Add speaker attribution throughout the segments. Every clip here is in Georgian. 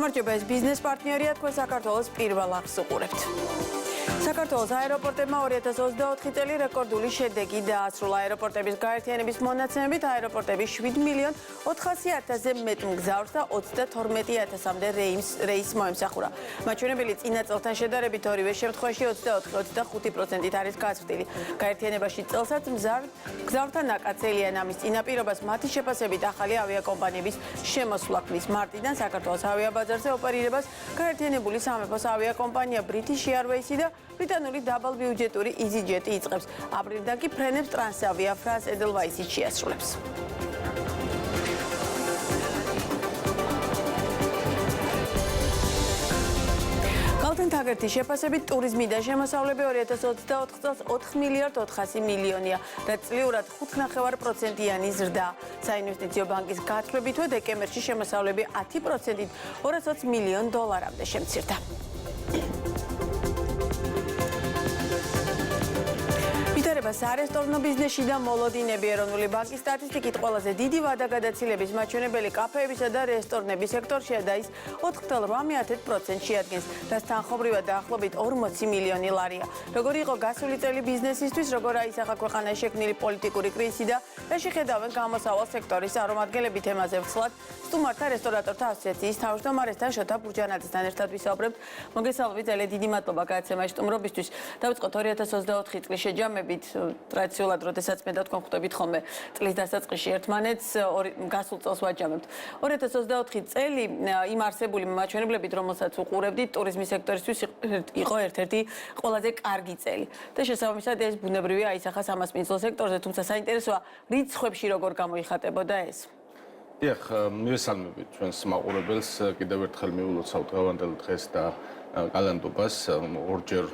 Speaker 1: გამარჯობა, ეს ბიზნეს პარტნიორია თქვენ საქართველოს პირველ აღს უყურებთ. საქართველოს აეროპორტებმა 2024 წელი რეკორდული შედეგი დაასრულა. აეროპორტების გაერთიანების მონაცემებით აეროპორტები 7.400.000-ზე მეტ მგზავრს და 32.000-მდე რეისს მოემსახურა. მაჩვენებელი წინა წელთან შედარებით ორივე შემთხვევაში 24-25%-ით არის გაზრდილი. გაერთიანებაში წელსაც მგზავრთა ნაკაცელიან ამის წინაპირობას მათი შეფასებით ახალი ავიაკომპანიების შემოსვლა ქმნის. მარტიდან საქართველოს ავიაბაზარზე ოპერირებას გაერთიანებული სამეფოს ავიაკომპანია British Airways და ბრიტანული დაბალბიუჯეტური EasyJet იწყებს. აპრილიდან კი ფრენებს ტრანსავია France Edelweiss შეასრულებს. ქალთა თაგერთის შეფასებით ტურიზმი და შემოსავლები 2024 წელს 4.400.000.000-ია, რაც წლიურად 5.9%-იანი ზრდა. საინვესტიციო ბანკის გათვლებით დეკემბერში შემოსავლები 10%-ით $220 მილიონ-მდე შემცირდა. სარესტორნო ბიზნესში და მოლოდინები ეროვნული ბანკის სტატისტიკით ყველაზე დიდი ვადაგადაცილების მაჩვენებელი კაფეებისა და რესტორნების სექტორშია და ის 4.8% შეადგენს, რაც თანხმობრივად დაახლოებით 40 მილიონი ლარია. როგორი იყო გასული წელი ბიზნესისთვის, როგორ აისახა ქვეყანაში შექმნილი პოლიტიკური კრიზისი და რა შეხედავენ გამოსავალ სექტორის წარმომადგენლები თემაზე ვცლად სტუმართა რესტორატორთა ასოციაციის თავმჯდომარესთან შოთა ბურჯანაძესთან ერთად ვისაუბრებთ. მოგესალმებით, ძალიან დიდი მადლობა გადაცემაში სტუმრობისთვის. დავიწყოთ 2024 წლის შეჯამებით. ტრადიციულად, როდესაც მე და თქვენ ხვდებით ხოლმე წლის დასაწყისში ერთმანეთს, გასულ წელს ვაჯამებთ. 2024 წელი იმ არსებული მაჩვენებლებით, რომელსაც უყურებდით, ტურიზმის სექტორისთვის იყო ერთ-ერთი ყველაზე კარგი წელი. და შესაბამისად ეს ბუნებრივია აისახა სამასპინძლო სექტორზე, თუმცა საინტერესოა რიცხვებში როგორ გამოიხატებოდა ეს.
Speaker 2: დიახ, მივესალმებით ჩვენს მაყურებელს, კიდევ ერთხელ მივულოცავთ დღევანდელ დღეს და კალენდობას ორჯერ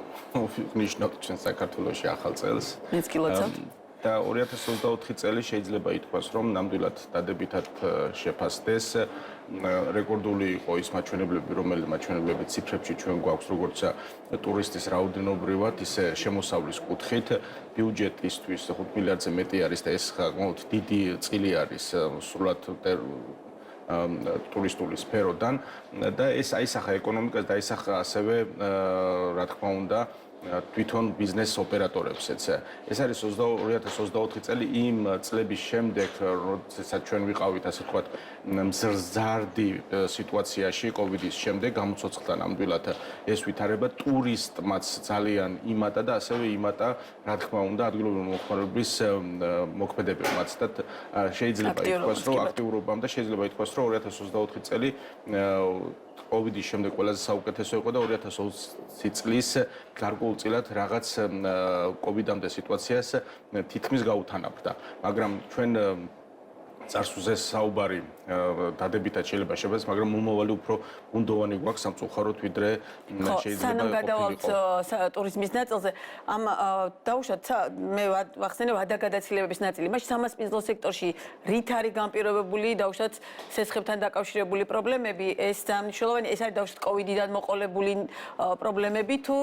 Speaker 2: ნიშნავთ ჩვენ საქართველოში ახალ წელს.
Speaker 1: მეც კი ლოცავთ.
Speaker 2: და 2024 წელი შეიძლება ითქვას, რომ ნამდვილად დადებითად შეფასდეს. რეკორდული იყო ის მაჩვენებლები, რომელიც მაჩვენებლები ციფრებში ჩვენ გვაქვს, როგორც ტურისტის რაოდენობრივად, ისე შემოსავლის კუთხით. ბიუჯეტისთვის 5 მილიარდზე მეტი არის და ეს საკმაოდ დიდი წილი არის სრულად ტურისტული სფეროდან და ეს აისახა ეკონომიკას და აისახა ასევე რა თქმა უნდა თვითონ ბიზნეს ოპერატორებსაც. ეს არის 2024 წელი იმ წლების შემდეგ, როდესაც ჩვენ ვიყავით ასე ვთქვათ მზარდი სიტუაციაში კოვიდის შემდეგ, გამოცოცხლდა ნამდვილად ეს ვითარება ტურისტმაც ძალიან იმატა და ასევე იმატა რა თქმა უნდა ადგილობრივი მომხმარებლობის მოქმედებებმაც და შეიძლება ითქვას, რომ აქტიურობამ და შეიძლება ითქვას, რომ 2024 წელი კოვიდის შემდეგ ყველაზე საუკეთესო იყო და 2020 წლის გარკვეულწილად რაღაც კოვიდამდე სიტუაციას თითქმის გაუთანაბრდა. მაგრამ ჩვენ წარსულზე საუბარი დადებითად შეიძლება შეფასდეს, მაგრამ მომავალი უფრო გუნდოვანი გვაქვს სამწუხაროდ ვიდრე შეიძლება
Speaker 1: სანამ გადავალთ ტურიზმის ნაწილზე, ამ დაუშვათ მე ვახსენე ვადაგადაცილებების ნაწილი. მაშინ სამასპინძლო სექტორში რით არის განპირობებული დაუშვათ სესხებთან დაკავშირებული პრობლემები, ეს მნიშვნელოვანი, ეს არის დაუშვათ კოვიდიდან მოყოლებული პრობლემები თუ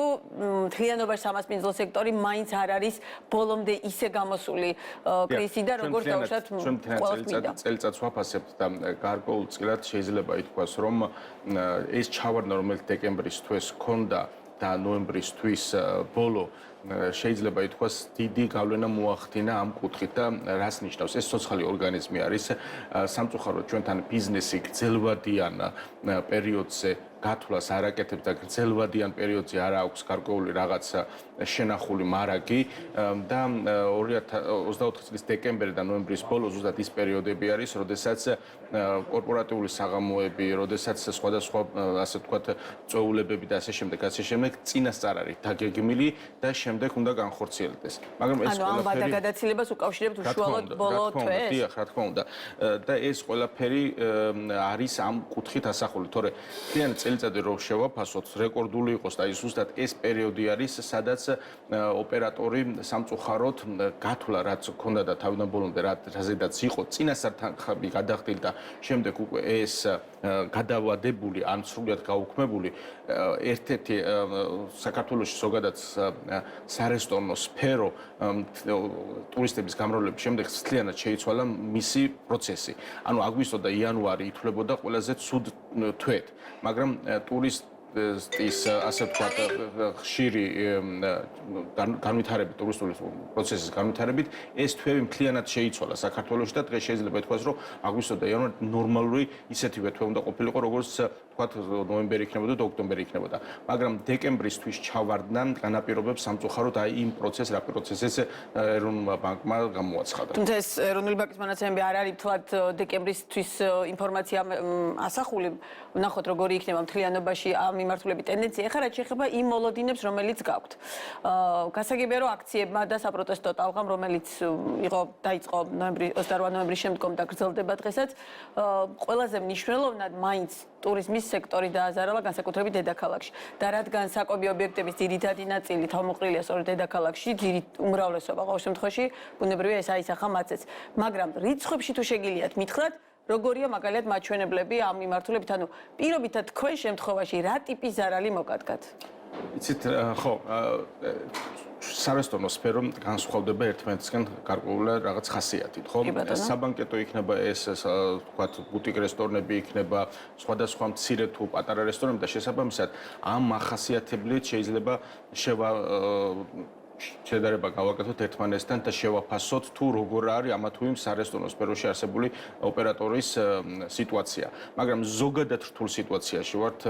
Speaker 1: მთლიანობაში სამასპინძლო სექტორი მაინც არ არის ბოლომდე ისე გამოსული კრიზისი და როგორ დაუშვათ
Speaker 2: წელიწადს ვაფასებთ და გარკვეულწილად შეიძლება ითქვას, რომ ეს ჩავარდნა, რომელიც დეკემბრის თვეს ჰქონდა და ნოემბრის თვის ბოლო შეიძლება ითქვას დიდი გავლენა მოახდინა ამ კუთხით და რას ნიშნავს ეს სოციალური ორგანიზმი არის სამწუხაროდ ჩვენთან ბიზნესი გრძელვადიან პერიოდზე გათვლას არ აკეთებს და გრძელვადიან პერიოდზე არ აქვს გარკვეული რაღაც შენახული მარაგი და 2024 წლის დეკემბერი და ნოემბრის ბოლო ზუსტად ის პერიოდები არის, როდესაც კორპორატიული საღამოები, როდესაც სხვადასხვა ასე ვთქვათ წვეულებები და ასე შემდეგ წინასწარ არის დაგეგმილი და შემდეგ უნდა განხორციელდეს. მაგრამ ეს
Speaker 1: ყველაფერი ანუ ამ ვადაგადაცილებას უკავშირებთ უშუალოდ ბოლო თვეს?
Speaker 2: დიახ, რა თქმა უნდა. და ეს ყველაფერი არის ამ კუთხით ასახული, თორე ძალიან წელიწადი რო შევაფასოთ, რეკორდული იყოს და ის ზუსტად ეს პერიოდი არის, სადაც ოპერატორი სამწუხაროდ გათვლა რაც ჰქონდა და თავიდან ბოლომდე რაზედაც იყო წინასწარ თანხები გადახდილ და შემდეგ უკვე ეს გადავადებული ან სრულად გაუქმებული ერთ-ერთი საქართველოში ზოგადად სარესტორნო სფერო ტურისტების გამრავლების შემდეგ მთლიანად შეიცვალა მისი პროცესი. ანუ აგვისტო და იანვარი ითვლებოდა ყველაზე ცუდ თვედ, მაგრამ ტურისტის ასე ვთქვათ ხშირი განვითარებით, ტურისტული პროცესის განვითარებით ეს თვეები მთლიანად შეიცვალა საქართველოში და დღეს შეიძლება ითქვას, რომ აგვისტო და იანვარი ნორმალური ისეთივე თვე უნდა ყოფილიყო, როგორც ვთქვათ ნოემბერი იქნებოდა და ოქტომბერი იქნებოდა. მაგრამ დეკემბრისთვის ჩავარდნა განაპირობებს სამწუხაროდ აი იმ პროცესს ეროვნულმა ბანკმა გამოაცხადა.
Speaker 1: თუმცა ეს ეროვნული ბანკის მონაცემები არ არის თლად დეკემბრისთვის ინფორმაცია ასახული. ვნახოთ როგორი იქნება მთლიანობაში ამ მიმართულებით ტენდენცია. ეხლა რაც შეეხება იმ მოლოდინებს, რომელიც გაქვთ. გასაგებია რომ აქციებმა და საპროტესტო ტალღამ, რომელიც დაიწყო 28 ნოემბრის შემდგომ და გრძელდება დღესაც, ყველაზე მნიშვნელოვნად მაინც ტურიზმის სექტორი დააზარალა განსაკუთრებით დედაქალაქში. და რადგან საკვები ობიექტების ძირითადი ნაწილი თავმოყრილია სწორედ დედაქალაქში, უმრავლესობა ყოველ შემთხვევაში ბუნებრივია ეს აისახა მათაც. მაგრამ რიცხვებში თუ შეგიძლიათ მითხრათ, როგორია მაგალითად მაჩვენებლები ამ მიმართულებით, ანუ პირობითად თქვენ შემთხვევაში რა ტიპის ზარალი მოგადგათ?
Speaker 2: იცით, ხო, სარესტორნო სფერო განსხვავდება ერთმანეთისგან გარკვეული რაღაც ხასიათით, ხო? საბანკეტო იქნება ეს, ვთქვათ, ბუტიკ რესტორნები იქნება, სხვადასხვა მცირე თუ პატარა რესტორნები და შესაბამისად ამ ახასიათებლით შეიძლება შედარება გავაკეთოთ ერთმანეთთან და შევაფასოთ თუ როგორ არის ამა თუ იმ სარესტორნო სფეროში არსებული ოპერატორის სიტუაცია. მაგრამ ზოგადად რთულ სიტუაციაში ვართ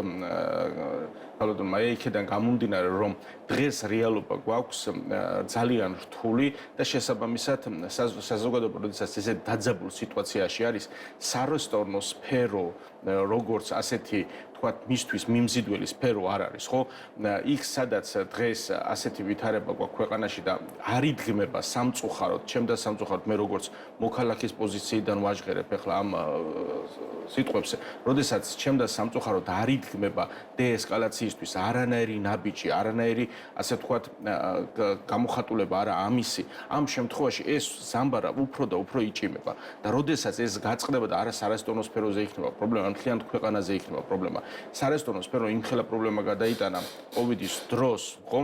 Speaker 2: ალბათ იქიდან გამომდინარე რომ დღეს რეალობა გვაქვს ძალიან რთული და შესაბამისად საზოგადოება როდესაც ესე დაძაბულ სიტუაციაში არის სარესტორნო სფერო როგორც ასეთი თქვათ მისთვის მიმზიდველი სფერო არ არის ხო იქ სადაც დღეს ასეთი ვითარება გვაქვს ქვეყანაში და არ იდგმება სამწუხაროდ ჩემდა სამწუხაროდ მე როგორც მოქალაქის პოზიციიდან ვაჟღერებ ახლა ამ სიტყვებს როდესაც ჩემდა სამწუხაროდ არ იდგმება დეესკალაციისთვის არანაირი ნაბიჯი არანაირი ასე ვთქვათ გამოხატულება არა ამისი ამ შემთხვევაში ეს ზამბარა უფრო და უფრო იჭიმება და როდესაც ეს გაწყდება და არა სარესტორნო სფეროზე იქნება პრობლემა მთლიან ქვეყანაზე იქნება პრობლემა სარესტორნო სფერო იმხელა პრობლემა გადაიტანა კოვიდის დროს ხო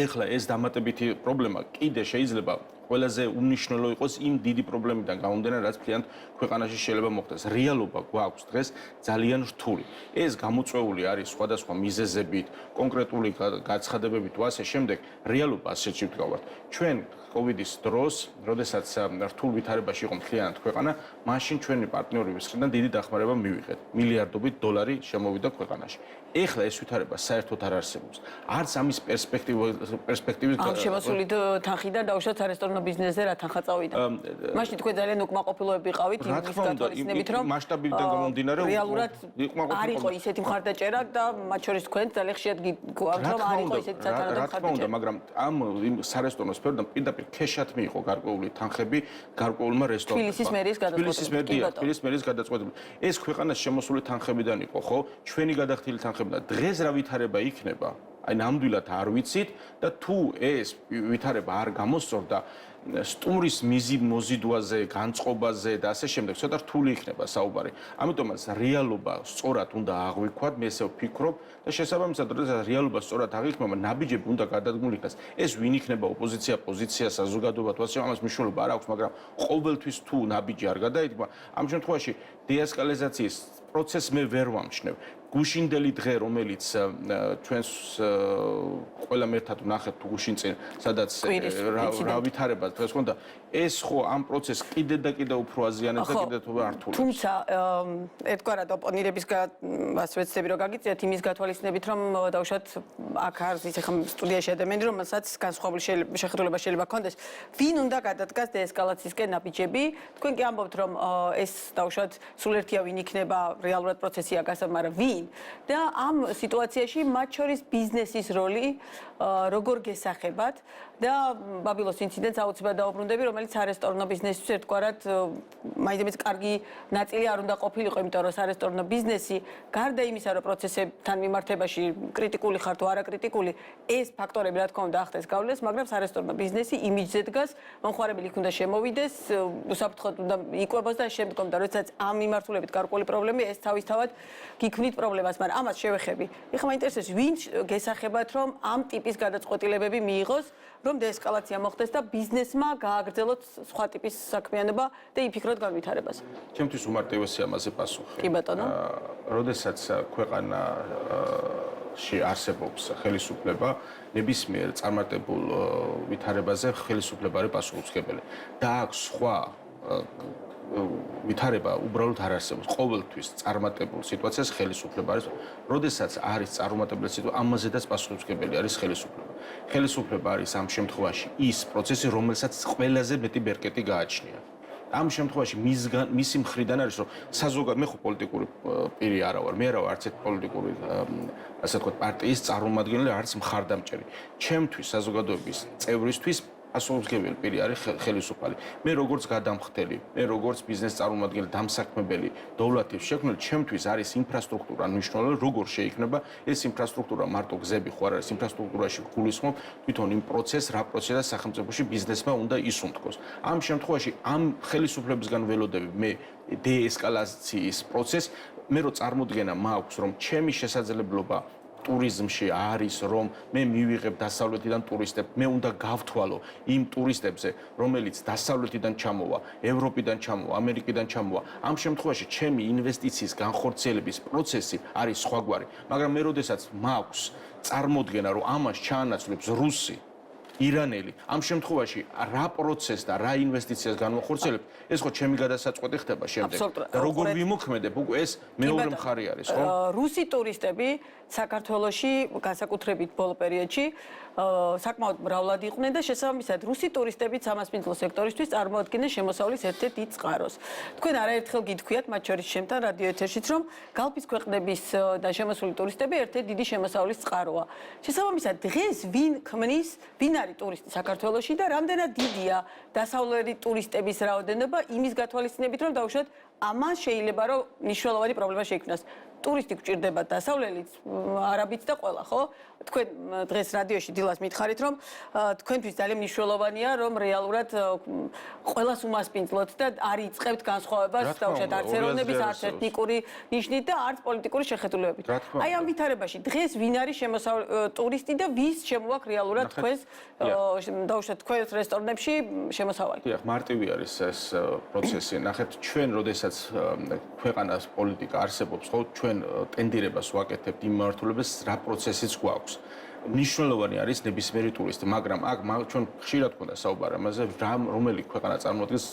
Speaker 2: ეხლა ეს დამატებითი პრობლემა კიდე შეიძლება ყველაზე უმნიშვნელო იყოს იმ დიდი პრობლემიდან გამომდინარე რაც მთლიან ქვეყანაში შეიძლება მოხდეს რეალობა გვაქვს დღეს ძალიან რთული ეს გამოწვეული არის სხვადასხვა მიზეზებით კონკრეტული გაცხადებებით თუ ასე შემდეგ რეალობა ასეთში ვდგავართ ჩვენ კოვიდის დროს როდესაც რთულ ვითარებაში იყო მთლიანად ქვეყანა მაშინ ჩვენი პარტნიორების მხრიდან დიდი დახმარება მივიღეთ მილიარდობით დოლარი შემოვიდა ქვეყანაში ეხლა ეს ვითარება საერთოდ არ არსებობს არც ამის პერსპექტივის
Speaker 1: ამ შემოსული თანხიდან დაუშვათ სარესტორნო ბიზნესზე რა თანხა წავიდა მაშინ თქვენ ძალიან უკმაყოფილოები ყავით იმის გათვალისწინებით რომ
Speaker 2: მასშტაბიდან გამომდინარე
Speaker 1: რეალურად არ იყო ისეთი მხარდაჭერა და მათ შორის თქვენ ძალიან ხშირად გვაქვთ რომ არ იყო ისეთი სათანადო მხარდაჭერა
Speaker 2: მაგრამ ამ სარესტორნო სფეროდან პირდაპირ ქეშად მიიღო გარკვეული თანხები გარკვეულმა რესტორნებმა
Speaker 1: თბილისის მერის გადაწყვეტილებით
Speaker 2: თბილისის მერის გადაწყვეტილებით ეს ქვეყანას შემოსული თანხებიდან იყო ხო ჩვენი გადახდილი თანხებიდან დღეს რა ვითარება იქნება აი ნამდვილად არ ვიცით და თუ ეს ვითარება არ გამოსწორდა სტუმრის მოზიდვაზე, განწყობაზე და ასე შემდეგ ცოტა რთული იქნება საუბარი. ამიტომაც რეალობა სწორად უნდა აღვიქვათ, მე ესე ვფიქრობ და შესაბამისად, როდესაც რეალობა სწორად აღიქმება, ნაბიჯები უნდა გადადგმული იქნას. ეს ვინ იქნება ოპოზიცია, პოზიცია, საზოგადოება, თუ ასე ამას მნიშვნელობა არ აქვს, მაგრამ ყოველთვის თუ ნაბიჯი არ გადაიდგმა, ამ შემთხვევაში დეესკალიზაციის პროცესს მე ვერ ვამჩნევ. გუშინდელი დღე, რომელიც ჩვენს ყველამ ერთად ვნახეთ გუშინ წინ, სადაც რა ვითარება დღეს ხონდა, ეს ხო ამ პროცესს კიდე და კიდე უფრო აზიანებს და კიდე უფრო ართულებს.
Speaker 1: თუმცა ერთგვარად ოპონირების ვეცდები რომ გაგიწიათ იმის გათვალისწინებით, რომ დაუშვათ აქ არის ისე ხომ სტუდიაში ადამიანი, რომელსაც განსხვავებული შეხედულება შეიძლება ჰქონდეს, ვინ უნდა გადადგას დეესკალაციისკენ ნაბიჯები? თქვენ კი ამბობთ, რომ ეს დაუშვათ სულ ერთია ვინ იქნება რეალურად პროცესია გასა, მაგრამ ვინ ვინ და ამ სიტუაციაში მათ შორის ბიზნესის როლი როგორ გესახებათ და ბაბილოს ინციდენტს აუცილებლად დაუბრუნდები, რომელიც სარესტორნო ბიზნესისთვის ერთგვარად მაინც კარგი ნაწილი არ უნდა ყოფილიყო, იმიტომ რომ სარესტორნო ბიზნესი გარდა იმისა, რომ პროცესებთან მიმართებაში კრიტიკული ხარ თუ არაკრიტიკული, ეს ფაქტორები რა თქმა უნდა ახდენს გავლენას, მაგრამ სარესტორნო ბიზნესი იმიჯზე დგას, მომხმარებელი იქ უნდა შემოვიდეს, უსაფრთხოდ უნდა იკვებოს და შემდგომ და როდესაც ამ მიმართულებით გარკვეული პრობლემი ეს თავისთავად გიქმნით პრობლემას, მაგრამ ამას შევეხები. ეხლა მაინტერესებს ვინ გესახებათ, რომ ამ ტიპის გადაწყვეტილებები მიიღოს, რომ დეესკალაცია მოხდეს და ბიზნესმა გააგრძელოს სხვა ტიპის საქმიანობა და იფიქროთ განვითარებას.
Speaker 2: ჩემთვის უმარტივესია ამაზე პასუხი.
Speaker 1: კი ბატონო.
Speaker 2: როდესაც ქვეყანაში არსებობს ხელისუფლება, ნებისმიერ წარმატებულ ვითარებაზე ხელისუფლება არის პასუხისმგებელი. და აქვს სხვა ვითარება უბრალოდ არ არსებობს. ყოველთვის წარმატებულ სიტუაციას ხელისუფლება არის. როდესაც არის წარუმატებელი სიტუაცია, ამაზედაც პასუხისმგებელი არის ხელისუფლება. ხელისუფლება არის ამ შემთხვევაში ის პროცესი, რომელსაც ყველაზე მეტი ბერკეტი გააჩნია. ამ შემთხვევაში მისი მხრიდან არის, რომ საზოგადო მე ხო პოლიტიკური პირი არა ვარ, მე არა ვარ არც ერთ პოლიტიკური ასე ვთქვათ პარტიის წარმომადგენელი, არც მხარდამჭერი. ჩემთვის საზოგადოების წევრისთვის პასუხისმგებელი პირი არის ხელისუფალი. მე როგორც გადამხდელი, მე როგორც ბიზნეს წარმომადგენელი, დამსაქმებელი, დოვლათის შექმნელი, ჩემთვის არის ინფრასტრუქტურა მნიშვნელოვანი, როგორ შეიქმნება ეს ინფრასტრუქტურა, მარტო გზები ხო არ არის, ინფრასტრუქტურაში გულისხმობ თვითონ იმ პროცესს, რა პროცესია სახელმწიფოში ბიზნესმა უნდა ისუნთქოს. ამ შემთხვევაში ამ ხელისუფლებისგან ველოდები მე დეესკალაციის პროცესს, მე რო წარმოდგენა მაქვს, რომ ჩემი შესაძლებლობა ტურიზმში არის, რომ მე მივიღებ დასავლეთიდან ტურისტებს, მე უნდა გავთვალო იმ ტურისტებზე, რომელიც დასავლეთიდან ჩამოვა, ევროპიდან ჩამოვა, ამერიკიდან ჩამოვა. ამ შემთხვევაში ჩემი ინვესტიციის განხორციელების პროცესი არის სხვაგვარი, მაგრამ მე როდესაც მაქვს წარმოდგენა, რომ ამას ჩაანაცვლებს რუსი, ირანელი, ამ შემთხვევაში რა პროცესს და რა ინვესტიციას განვახორციელებ, ეს ხო ჩემი გადასაწყვეტი ხდება შემდეგ. და როგორ ვიმოქმედებ, უკვე ეს მეორე მხარე არის, ხო?
Speaker 1: რუსი ტურისტები საქართველოში განსაკუთრებით ბოლო პერიოდში საკმაოდ მრავლად იყვნენ და შესაბამისად რუსი ტურისტებიც სამასპინძლო სექტორისთვის წარმოადგენენ შემოსავლის ერთ-ერთ დიდ წყაროს. თქვენ არაერთხელ გითქვიათ, მათ შორის ჩემთან რადიო ეთერშიც, რომ გალფის ქვეყნების და შემოსული ტურისტები ერთ-ერთი დიდი შემოსავლის წყაროა. შესაბამისად, დღეს ვინ ქმნის, ვინ არის ტურისტი საქართველოში და რამდენად დიდია დასავლელი ტურისტების რაოდენობა იმის გათვალისწინებით, რომ დაუშვათ ამას შეიძლება რომ მნიშვნელოვანი პრობლემა შეიქმნას. ტურისტი გჭირდება დასავლელიც, არაბიც და ყველა, ხო? თქვენ დღეს რადიოში დილას მითხარით, რომ თქვენთვის ძალიან მნიშვნელოვანია, რომ რეალურად ყველას უმასპინძლოთ და არ იწყებთ განსხვავებას დაუშვათ არც ეროვნების, არც ეთნიკური ნიშნით და არც პოლიტიკური შეხედულებებით. აი ამ ვითარებაში დღეს ვინ არის ტურისტი და ვის შემოაქვს რეალურად თქვენს დაუშვათ თქვენს რესტორნებში შემოსავალი?
Speaker 2: დიახ, მარტივი არის ეს პროცესი. ნახეთ, ჩვენ როდესაც ქვეყანას პოლიტიკა არსებობს, ხო, ჩვენ ტენდირებას ვაკეთებთ იმ მიმართულებას, რა პროცესიც გვაქვს. მნიშვნელოვანი არის ნებისმიერი ტურისტი, მაგრამ აქ ჩვენ ხშირად გვქონდა საუბარი ამაზე, რომელი ქვეყანა წარმოადგენს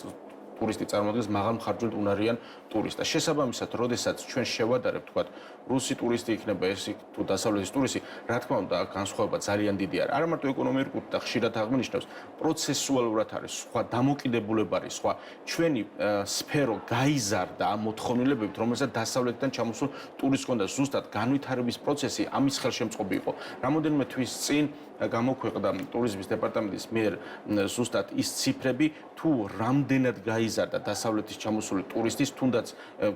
Speaker 2: ტურისტი წარმოადგენს მაღალმხარჯველ უნარიან ტურისტს. შესაბამისად, როდესაც ჩვენ შევადარებთ, თქვათ, რუსი ტურისტი იქნება ეს თუ დასავლეთის ტურისტი, რა თქმა უნდა, განსხვავება ძალიან დიდი არის. არა მარტო ეკონომიკურად და ხშირად აღნიშნავს, პროცესუალურად არის სხვა, დამოკიდებულება არის სხვა. ჩვენი სფერო გაიზარდა ამ მოთხოვნილებებით, რომელსაც დასავლეთიდან ჩამოსულ ტურისტს ჰქონდა. ზუსტად განვითარების პროცესი ამის ხელშემწყობი იყო. რამოდენიმე თვის წინ გამოქვეყნდა ტურიზმის დეპარტამენტის მიერ ზუსტად ის ციფრები, თუ რამდენად გაიზარდა დასავლეთის ჩამოსული ტურისტის, თუნდაც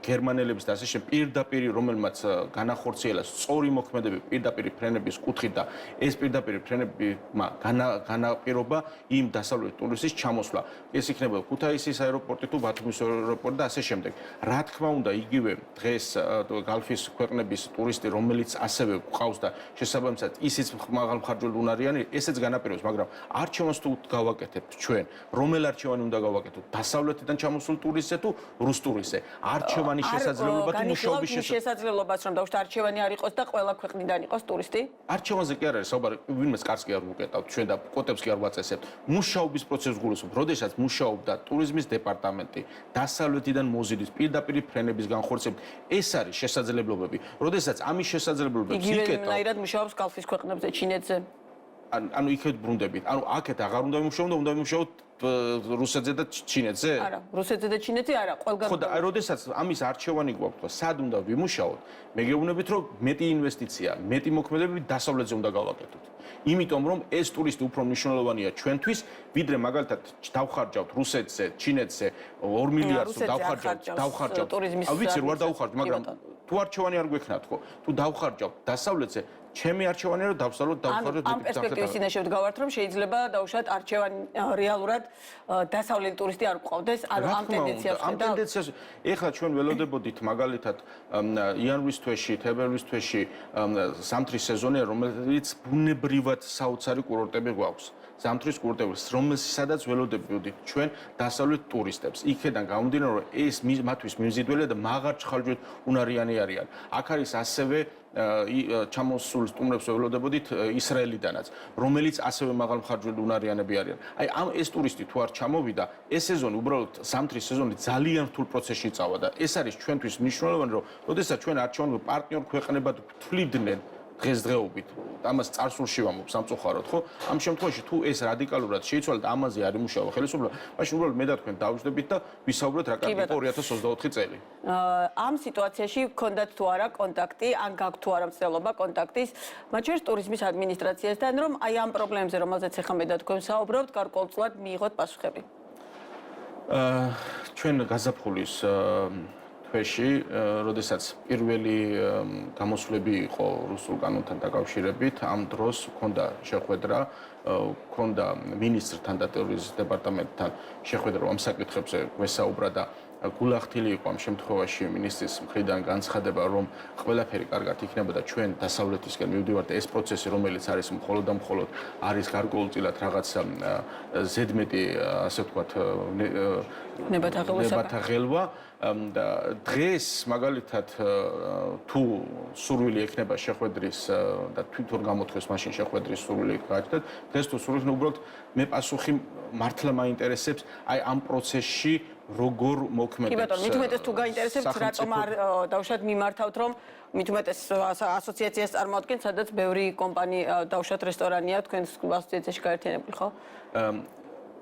Speaker 2: გერმანელების და ასე შემდეგ პირდაპირ რომელმაც განახორციელა სწორი მოქმედებები პირდაპირ ფრენების კუთხით და ეს პირდაპირ ფრენებმა განაპირობა იმ დასავლეთის ტურისტის ჩამოსვლა. ეს იქნება ქუთაისის აეროპორტი თუ ბათუმის აეროპორტი და ასე შემდეგ. რა თქმა უნდა, იგივე დღეს გალფის ქვეყნების ტურისტი, რომელიც ასევე ყავს და შესაბამისად ისიც მაღალმხარჯველი უნარიანი, ესეც განაპირობს, მაგრამ არჩევანს თუ გავაკეთებთ ჩვენ, რომელ არჩევანი უნდა გავაკეთოთ? დასავლეთიდან ჩამოსულ ტურისტზე თუ რუს ტურისტზე? არჩევანის შესაძლებლობა თუ მუშაობის
Speaker 1: შესაძლებლობას, რომ დაუშვათ არჩევანი არ იყოს და ყველა ქვეყნიდან იყოს ტურისტი?
Speaker 2: არჩევანზე კი არ არის საუბარი, ვინმეს კარს კი არ ვუკეტავთ ჩვენ და კოტებს კი არ ვაწესებთ. მუშაობის პროცესს გულისხმობ, როდესაც მუშაობდა ტურიზმის დეპარტამენტი, დასავლეთიდან მოზიდის პირდაპირ ფრენების განხორციელებით, ეს არის შესაძლებლობები. როდესაც ამის შესაძლებლობებს იკეტავ.
Speaker 1: იგივენაირად მუშაობს გალფის ქვეყნებზე, ჩინეთზე.
Speaker 2: ანუ იქეთ ბრუნდებით. ანუ აქეთ აღარ უნდა ვიმუშაოთ, უნდა ვიმუშაოთ რუსეთზე და ჩინეთზე?
Speaker 1: არა, რუსეთზე და ჩინეთზე არა, ყველგან.
Speaker 2: ხო და აი როდესაც ამის არჩევანი გვაქვს და სად უნდა ვიმუშაოთ, მე გეუბნებით რომ მეტი ინვესტიცია, მეტი მოქმედებები დასავლეთზე უნდა გავაკეთოთ. იმიტომ რომ ეს ტურისტი უფრო მნიშვნელოვანია ჩვენთვის, ვიდრე მაგალითად დავხარჯავთ რუსეთზე, ჩინეთზე 2 მილიარდს დავხარჯავთ. ვიცი რომ არ დავხარჯავთ, მაგრამ თუ არჩევანი არ გვექნათ ხო? თუ დავხარჯავთ დასავლეთზე, ჩემი არჩევანია რომ დავხარჯავთ
Speaker 1: ამ პერსპექტივის წინაშე ვდგავართ რომ შეიძლება დაუშვათ არჩევანი რეალურად დასავლელი ტურისტი არ გვყავდეს, ანუ ამ ტენდენციას
Speaker 2: ამ ტენდენციას ეხლა ჩვენ ველოდებოდით მაგალითად იანვრის თვეში, თებერვლის თვეში ზამთრის სეზონია, რომელიც ბუნებრივად საოცარი კურორტები გვაქვს. ზამთრის კურორტები, რომელსაც ველოდებოდით ჩვენ დასავლეთ ტურისტებს. იქედან გამომდინარე, რომ ეს მათთვის მიმზიდველია და მაღარ ჭხალჯვით უნარიანი არიან. აქ არის ასევე ჩამოსულ სტუმრებს ველოდებოდით ისრაელიდანაც, რომელიც ასევე მაღალ მხარჯველი უნარიანები არიან. აი ამ ეს ტურისტი თუ არ ჩამოვიდა, ეს სეზონი უბრალოდ ზამთრის სეზონი ძალიან რთულ პროცესში წავა და ეს არის ჩვენთვის მნიშვნელოვანი, რომ როდესაც ჩვენ არჩევანო პარტნიორ ქვეყნებად ვთვლიდნენ დღესდღეობით, ამას წარსულში ვამბობ სამწუხაროდ, ხო? ამ შემთხვევაში თუ ეს რადიკალურად შეიცვალა და ამაზე არ იმუშავა ხელისუფლება, მაშინ უბრალოდ მე და თქვენ დავждდებით და ვისაუბროთ რა კარგი იყო 2024 წელი.
Speaker 1: ამ სიტუაციაში გქონდათ თუ არა კონტაქტი, ან გაქვთ თუ არა მცდელობა კონტაქტის, მათ შორის ტურიზმის ადმინისტრაციასთან, რომ აი ამ პრობლემებზე, რომელზეც ახლა მე და თქვენ საუბრობთ, გარკვეულწილად მიიღოთ პასუხები.
Speaker 2: ჩვენ გაზაფხულის თვეში, როდესაც პირველი გამოსვლები იყო რუსულ კანონთან დაკავშირებით, ამ დროს ჰქონდა შეხვედრა, ჰქონდა მინისტრთან და ტურიზმის დეპარტამენტთან შეხვედრა ამ საკითხებზე გვესაუბრა და გულახდილი იყო ამ შემთხვევაში მინისტრის მხრიდან განცხადება, რომ ყველაფერი კარგად იქნება და ჩვენ დასავლეთისკენ მივდივართ და ეს პროცესი, რომელიც არის მხოლოდ და მხოლოდ არის გარკვეულწილად რაღაც ზედმეტი, ასე ვთქვათ, ნებათაღელვა და დღეს მაგალითად თუ სურვილი ექნება შეხვედრის და თვითონ გამოთქვეს მაშინ შეხვედრის სურვილი გაჩნდათ, დღეს თუ სურვილი უბრალოდ მე პასუხი მართლა მაინტერესებს აი ამ პროცესში როგორ მოქმედებს.
Speaker 1: კი ბატონო, მით უმეტეს თუ გაინტერესებთ, რატომ არ დავუშვათ მიმართავთ, რომ მით უმეტეს ასოციაციას წარმოადგენთ, სადაც ბევრი კომპანია, დავუშვათ რესტორანია, თქვენს ასოციაციაში გაერთიანებული, ხო?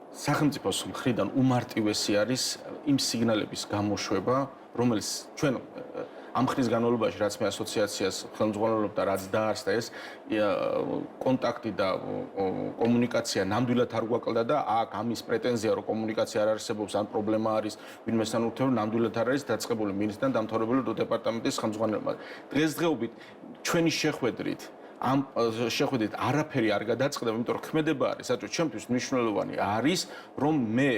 Speaker 2: სახელმწიფოს მხრიდან უმარტივესი არის იმ სიგნალების გამოშვება, რომელიც ჩვენ ამ ხნის განმავლობაში, რაც მე ასოციაციას ხელმძღვანელობ და რაც დაარსდა ეს კონტაქტი და კომუნიკაცია ნამდვილად არ გვაკლდა და აქ ამის პრეტენზია, რომ კომუნიკაცია არ არსებობს, ან პრობლემა არის ვინმესთან ურთიერთობა, ნამდვილად არ არის დაწყებული მინისტრთან დამთავრებული დეპარტამენტის ხელმძღვანელობა. დღესდღეობით ჩვენი შეხვედრით ამ შეხვედრით არაფერი არ გადაწყდება, იმიტომ რომ ქმედება არის, საჭირო ჩემთვის მნიშვნელოვანი არის, რომ მე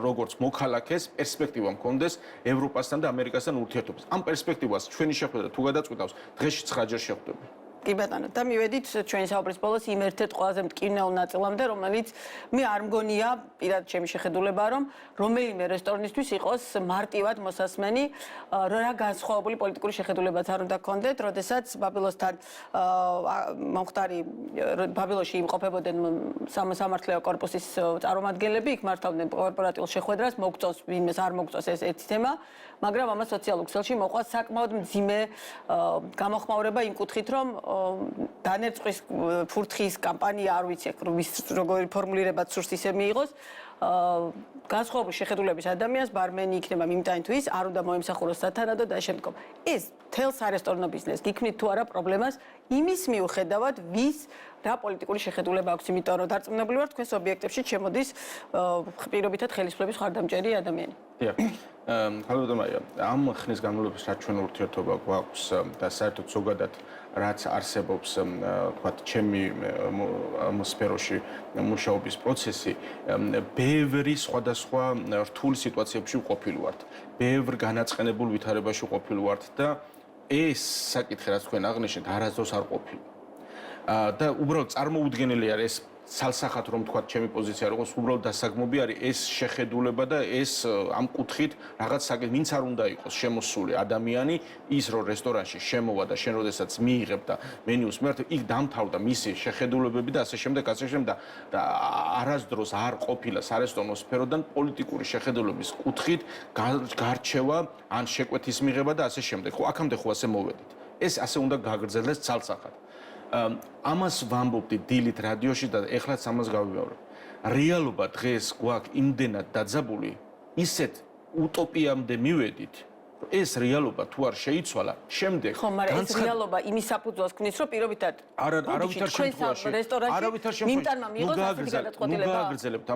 Speaker 2: როგორც მოქალაქეს პერსპექტივა მქონდეს ევროპასთან და ამერიკასთან ურთიერთობას. ამ პერსპექტივას ჩვენი შეხვედრა თუ გადაწყვეტავს, დღეში 9 ჯერ შევხვდები.
Speaker 1: კი ბატონო, და მივედით ჩვენი საუბრის ბოლოს იმ ერთ-ერთ ყველაზე მტკივნეულ ნაწილამდე, რომელიც მე არ მგონია, პირად ჩემი შეხედულება, რომ რომელიმე რესტორნისთვის იყოს მარტივად მოსასმენი, რა განსხვავებული პოლიტიკური შეხედულებაც არ უნდა გქონდეთ, როდესაც ბაბილოსთან მომხდარი ბაბილოში იმყოფებოდნენ სამართლეო კორპუსის წარმომადგენლები, იქ მართავდნენ კორპორატიულ შეხვედრას, მოგწონს ვინმეს არ მოგწონს ეს ერთი თემა, მაგრამ ამას სოციალურ ქსელში მოყვა საკმაოდ მძიმე გამოხმაურება იმ კუთხით, რომ დანერწყვის ფურთხის კამპანია არ ვიცი როგორი ფორმულირებაც სურს ისე მიიღოს განსხვავებული შეხედულების ადამიანს ბარმენი იქნება მიმტანი თუ ის არ უნდა მოემსახუროს სათანადო და შემდგომ ეს თელ სარესტორნო ბიზნესს გიქმნით თუ არა პრობლემას იმის მიუხედავად ვის რა პოლიტიკური შეხედულება აქვს იმიტომ რომ დარწმუნებული ვარ თქვენს ობიექტებში შემოდის პირობითად ხელისუფლების ხარდამჭერი ადამიანი.
Speaker 2: დიახ. ხალხო, ამ ხნის განმავლობაში რაც ჩვენ ურთიერთობა გვაქვს და საერთოდ ზოგადად რაც არსებობს, თქვათ, ჩემი სფეროში მუშაობის პროცესი, ბევრი სხვადასხვა რთულ სიტუაციებში ვყოფილი ვართ. ბევრ განაწყენებულ ვითარებაში ვყოფილი ვართ და ეს საკითხი, რაც თქვენ აღნიშნეთ, არასდროს არ ყოფილა. და უბრალოდ წარმოუდგენელი არის ეს სალსახად რომ თქვა ჩემი პოზიცია როგორც უბრალოდ დასაგმობი არის ეს შეხედულება და ეს ამ კუთხით რაღაც საკითხი ვინც არ უნდა იყოს შემოსული ადამიანი ის რომ რესტორანში შემოვა და შენ როდესაც მიიღებ და მენიუს მერტ იქ დამთავრდა მისი შეხედულებები და ასე შემდეგ და არასდროს არ ყოფილა სარესტორნო სფეროდან პოლიტიკური შეხედულების კუთხით გარჩევა ან შეკვეთის მიღება და ასე შემდეგ ხო აქამდე ხო ასე მოვედით ეს ასე უნდა გაგრძელდეს ცალსახად ამას ვამბობდი დილით რადიოში და ეხლაც ამას გავიმეორებ. რეალობა დღეს გვაქვს იმდენად დაძაბული, ისეთ утопიამდე მივედით, ეს რეალობა თუ არ შეიცვალა, შემდეგ
Speaker 1: ხო, მაგრამ ეს რეალობა იმის საფუძველს ქმნის, რომ პირობითად
Speaker 2: არავითარ შემთხვევაში
Speaker 1: მიმტანმა მიიღოს ასეთი გადაწყვეტილება.
Speaker 2: გააგრძელებთ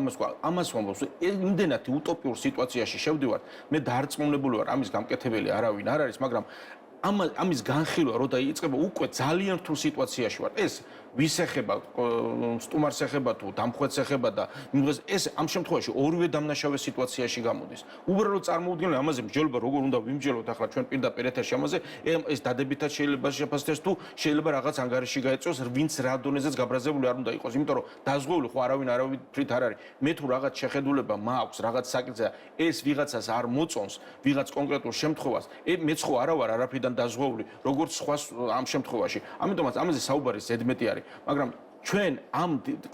Speaker 2: ამას ვამბობ, იმდენად утопიურ სიტუაციაში შევდივართ, მე დარწმუნებული ვარ, ამის გამკეთებელი არავინ არ არის, მაგრამ ამის განხილვა რო დაიწყება უკვე ძალიან რთულ სიტუაციაში ვარ. ეს ვის ეხება, სტუმარს ეხება თუ დამხვეწს ეხება და ეს ამ შემთხვევაში ორივე დამნაშავე სიტუაციაში გამოდის. უბრალოდ წარმოუდგენელი ამაზე მსჯელობა როგორ უნდა ვიმსჯელოთ ახლა ჩვენ პირდაპირ ეთერში ამაზე, ეს დადებითად შეიძლება შეფასდეს თუ შეიძლება რაღაც ანგარიში გაეწოს, ვინც რა დონეზეც გაბრაზებული არ უნდა იყოს, იმიტომ რომ დაზღვეული ხო არავინ არავითრით არ არის. მე თუ რაღაც შეხედულება მაქვს, რაღაც საკითხზე, ეს ვიღაცას არ მოწონს, ვიღაც კონკრეტულ შემთხვევას, მეც ხო არა ვარ არაფრიდან დაზღვეული, როგორც სხვა ამ შემთხვევაში. ამიტომაც ამაზე საუბარი ზედმეტი არის. მაგრამ ჩვენ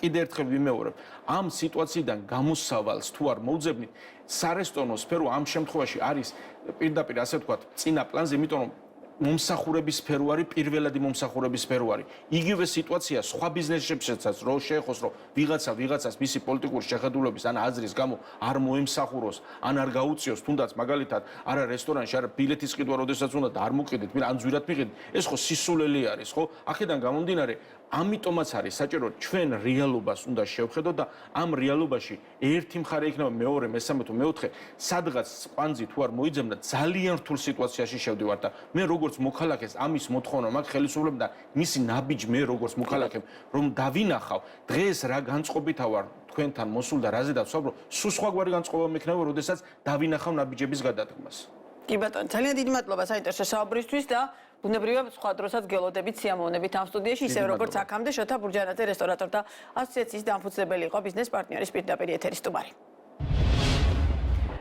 Speaker 2: კიდე ერთხელ ვიმეორებ, ამ სიტუაციიდან გამოსავალს თუ არ მოვძებნით, სარესტორნო სფერო ამ შემთხვევაში არის პირდაპირ ასე ვთქვათ, წინა პლანზე, იმიტომ რომ მომსახურების სფერო არის, პირველადი მომსახურების სფერო არის. იგივე სიტუაცია სხვა ბიზნესებშიც რო შეეხოს, რომ ვიღაცას მისი პოლიტიკური შეხედულების ან აზრის გამო არ მოემსახუროს, ან არ გაუწიოს, თუნდაც მაგალითად, არა რესტორანში, არა ბილეთის ყიდვა, როდესაც უნდა და არ მოკიდეთ, ან ძვირად მიყიდეთ, ეს ხო სისულელი არის, ხო? აქედან გამომდინარე, ამიტომაც არის საჭირო ჩვენ რეალობას უნდა შევხედოთ და ამ რეალობაში ერთი მხარე იქნება მეორე, მესამე თუ მეოთხე, სადღაც სპანძი თუ არ მოიძებნა, ძალიან რთულ სიტუაციაში შევდივართ და მე როგორც მოქალაქეს ამის მოთხოვნა მაქვს ხელისუფლებიდან, მისი ნაბიჯ მე როგორც მოქალაქემ რომ დავინახავ, დღეს რა განწყობითა ვარ თქვენთან მოსულ და რაზე დავსვაბრო, სულ სხვაგვარი განწყობა მექნება, როდესაც დავინახავ ნაბიჯების გადადგმას.
Speaker 1: კი ბატონო, ძალიან დიდი მადლობა საინტერესო საუბრისთვის და ბუნებრივია სხვა დროსაც გელოდებით სიამოვნებით ამ სტუდიაში, ისევ როგორც აქამდე შოთა ბურჯანაძე რესტორატორთა ასოციაციის დამფუძნებელი იყო ბიზნეს პარტნიორის პირდაპირ ეთერის სტუმარი.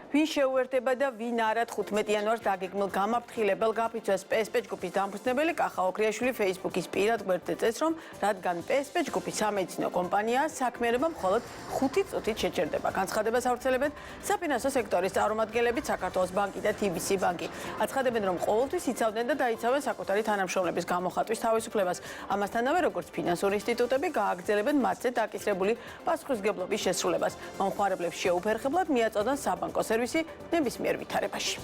Speaker 1: ვინ შეუერთება და ვინ არა 15 იანვარს დაგეგმილ გამაფრთხილებელ გაფიცვას PSP ჯგუფის დამფუძნებელი კახა ოქრიაშვილი Facebook-ის პირად გვერდზე წეს, რომ რადგან PSP ჯგუფი სამედიცინო კომპანიაა, საქმიანობა მხოლოდ 5 წუთით შეჩერდება. განცხადებას ავრცელებენ საფინანსო სექტორის წარმომადგენლები, საქართველოს ბანკი და TBC ბანკი. აცხადებენ, რომ ყოველთვის იცავდნენ და დაიცავენ საკუთარი თანამშრომლების გამოხატვის თავისუფლებას. ამასთანავე, როგორც ფინანსური ინსტიტუტები გააგრძელებენ მათზე დაკისრებული პასუხისმგებლობის შესრულებას. მომხმარებლებს შეუფერხებლად მიაწოდონ საბანკო სერვისი ნებისმიერ ვითარებაში.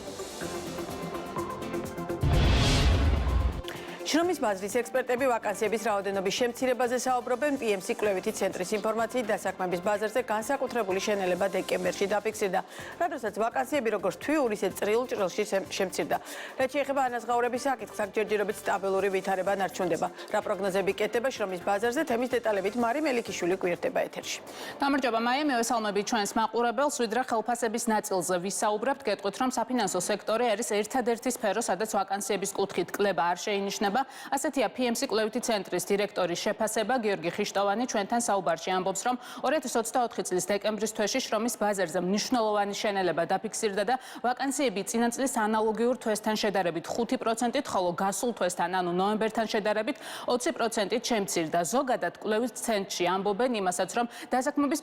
Speaker 1: შრომის ბაზრის ექსპერტები ვაკანსიების რაოდენობის შემცირებაზე საუბრობენ. PMC კვლევითი ცენტრის ინფორმაციით დასაქმების ბაზარზე განსაკუთრებული შენელება დეკემბერში დაფიქსირდა, როდესაც ვაკანსიები როგორც თვიურ, ისე წრიულ ჭრილში შემცირდა. რაც შეეხება ანაზღაურების საკითხს, აქ ჯერჯერობით სტაბილური ვითარება ნარჩუნდება. რა პროგნოზები კეთდება შრომის ბაზარზე, თემის დეტალებით მარი მელიქიშვილი გვერდება ეთერში.
Speaker 3: გამარჯობა მაია, მევესალმებით ჩვენს მაყურებელს, ვიდრე ხელფასების ნაწილზე ვისაუბრებთ, გეტყვით, რომ საფინანსო სექტორი არის ერთადერთი სფერო, სადაც ვაკანსიების კუთხით კლება არ შეინიშნება. ასეთია PMC კვლევითი ცენტრის დირექტორის შეფასება გიორგი ხიშტოვანი ჩვენთან საუბარში ამბობს, რომ 2024 წლის დეკემბრის თვეში შრომის ბაზარზე მნიშვნელოვანი შენელება დაფიქსირდა და ვაკანსიები წინა წლის ანალოგიურ თვესთან შედარებით 5%-ით, ხოლო გასულ თვესთან, ანუ ნოემბერთან შედარებით 20%-ით შემცირდა. ზოგადად კვლევის ცენტრში ამბობენ იმასაც, რომ დასაქმების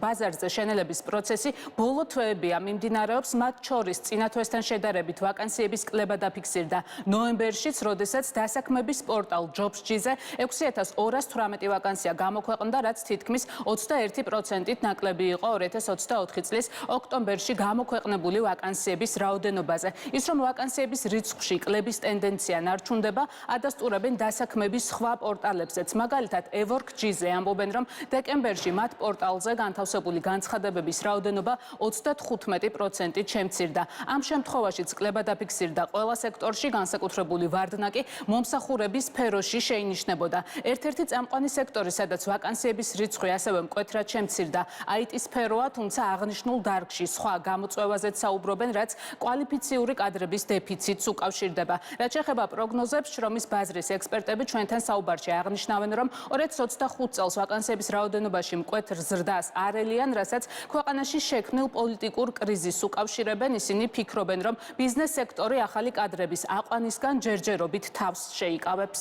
Speaker 3: ბაზარზე შენელების პროცესი ბოლო თვეებია მიმდინარეობს, მათ შორის წინა თვესთან შედარებით ვაკანსიების კლება დაფიქსირდა ნოემბერშიც, როდესაც დასაქმების პორტალ JobsG-ზე 6218 ვაკანსია გამოქვეყნდა, რაც თითქმის 21%-ით ნაკლები იყო 2024 წლის ოქტომბერში გამოქვეყნებული ვაკანსიების რაოდენობაზე. ის რომ ვაკანსიების რიცხვში კლების ტენდენცია ნარჩუნდება, ადასტურებენ დასაქმების სხვა პორტალებზეც. მაგალითად, Ework.G-ზე ამბობენ, რომ დეკემბერში მათ პორტალზე განთავსებული განცხადებების რაოდენობა 35%-ით შემცირდა. ამ შემთხვევაშიც კლება დაფიქსირდა ყველა სექტორში, განსაკუთრებული ვარდნაკი მომსახურების სფეროში შეინიშნებოდა. ერთ-ერთი წამყვანი სექტორი, სადაც ვაკანსიების რიცხვი ასევე მკვეთრად შემცირდა, IT სფეროა, თუმცა აღნიშნულ დარგში სხვა გამოწვევაზეც საუბრობენ, რაც კვალიფიციური კადრების დეფიციტს უკავშირდება. რაც შეეხება პროგნოზებს, შრომის ბაზრის ექსპერტები ჩვენთან საუბარში აღნიშნავენ, რომ 2025 წელს ვაკანსიების რაოდენობაში მკვეთრ ზრდას არ ელიან, რასაც ქვეყანაში შექმნილ პოლიტიკურ კრიზისს უკავშირებენ. ისინი ფიქრობენ, რომ ბიზნეს სექტორი ახალი კადრების აყვანისგან ჯერჯერობით თავს შეიკავებს.